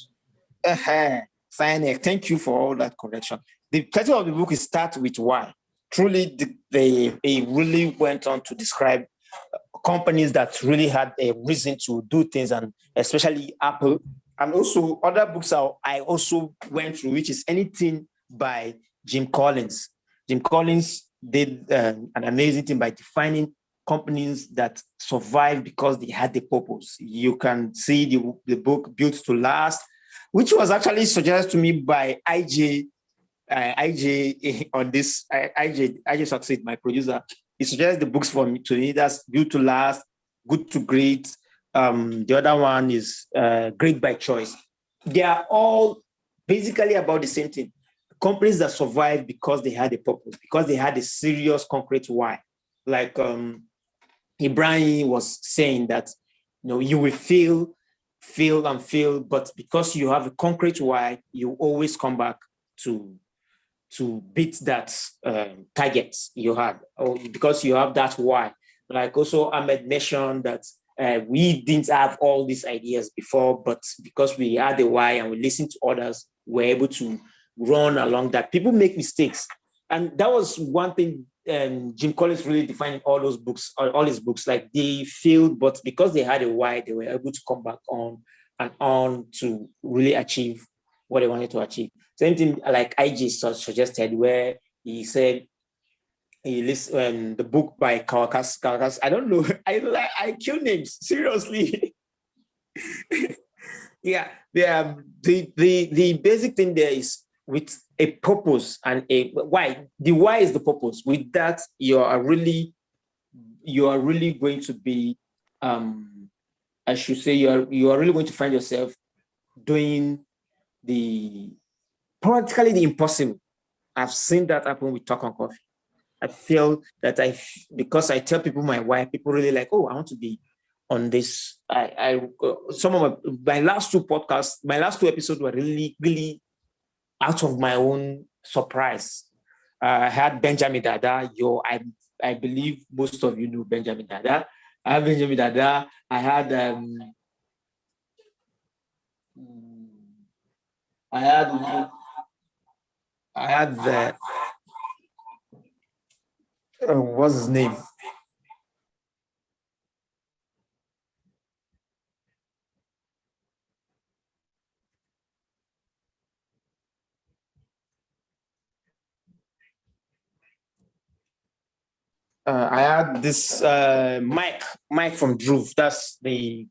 Sinek. Thank you for all that correction. The title of the book is Start With Why. Truly, they really went on to describe companies that really had a reason to do things, and especially Apple. And also other books I also went through, which is Anything by Jim Collins. Jim Collins did an amazing thing by defining companies that survive because they had the purpose. You can see the book Built to Last, which was actually suggested to me by IJ on this. IJ Succeed, my producer. He suggested the books to me. That's Built to Last, Good to Great. The other one is Great by Choice. They are all basically about the same thing. Companies that survive because they had a purpose, because they had a serious concrete why. Like Ibrahim was saying that, you will feel, but because you have a concrete why, you always come back to beat that target you had, or because you have that why. Like also Ahmed mentioned that we didn't have all these ideas before, but because we had the why and we listened to others, we're able to run along that. People make mistakes. And that was one thing Jim Collins really defined all those books, all his books, like they failed, but because they had a why, they were able to come back on and on to really achieve what they wanted to achieve. Same thing like IJ suggested, where he said, he listened the book by Kawakas. I don't know. I kill names seriously. Yeah. The basic thing there is with a purpose and a why. The why is the purpose. With that, you are really going to be, I should say, you are really going to find yourself doing practically the impossible. I've seen that happen with Talk on Coffee. I feel that because I tell people my why, people really like, oh, I want to be on this. Some of my last two podcasts, my last two episodes were really, really out of my own surprise. I had Benjamin Dada. I believe most of you know Benjamin Dada. I had Benjamin Dada. I had the what's his name? I had this Mike from Druve. That's the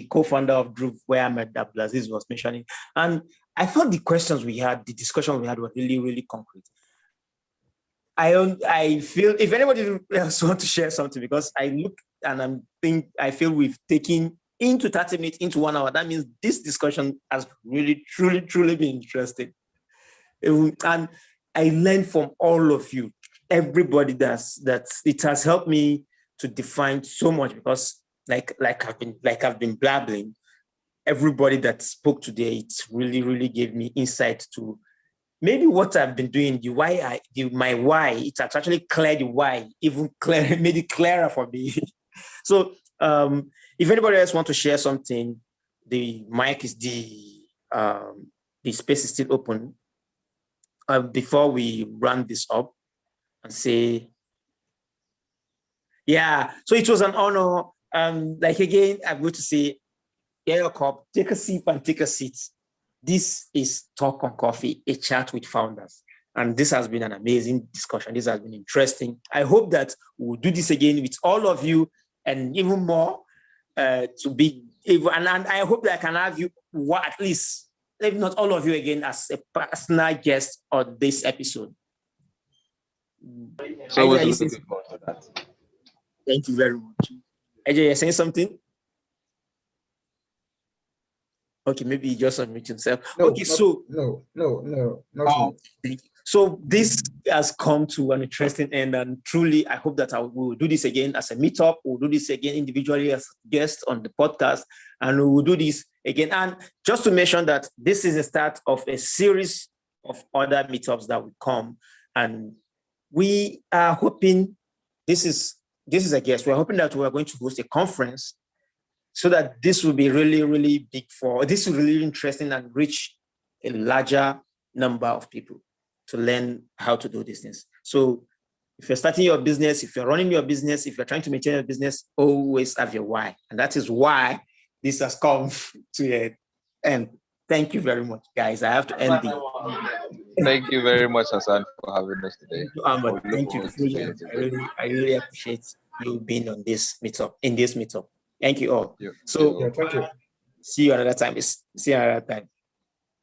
co-founder of Druve, where Ahmed Abdulaziz was mentioning. And I thought the questions we had, the discussion we had were really, really concrete. I feel if anybody else wants to share something, because I look and I feel we've taken into 30 minutes, into 1 hour. That means this discussion has really, truly, truly been interesting. And I learned from all of you, everybody that it has helped me to define so much, because like I've been blabbling. Everybody that spoke today, it really, really gave me insight to maybe what I've been doing, my why. It has actually cleared the why, even made it clearer for me. So if anybody else wants to share something, the mic is the space is still open. Before we run this up and say, yeah, so it was an honor. Like again, I'm going to say, yeah, cup, take a sip and take a seat. This is Talk on Coffee, a chat with founders. And this has been an amazing discussion. This has been interesting. I hope that we'll do this again with all of you and even more and I hope that I can have you, at least, if not all of you again, as a personal guest on this episode. So we're looking forward to that. Thank you very much. AJ, you're saying something? Okay, maybe he just unmute himself. No, okay, so nothing. Thank you. So this has come to an interesting end, and truly, I hope that we will do this again as a meetup. We'll do this again individually as guests on the podcast, and we will do this again. And just to mention that this is the start of a series of other meetups that will come, and we are hoping this is a guest. We're hoping that we are going to host a conference, so that this will be really, really big this will be really interesting and reach a larger number of people to learn how to do this things. So if you're starting your business, if you're running your business, if you're trying to maintain your business, always have your why. And that is why this has come to an end. Thank you very much, guys. I have to end the... Thank you very much, Hassan, for having us today. Thank you. I really appreciate you being on this meetup, Thank you all. Yeah. So thank you. see you another time.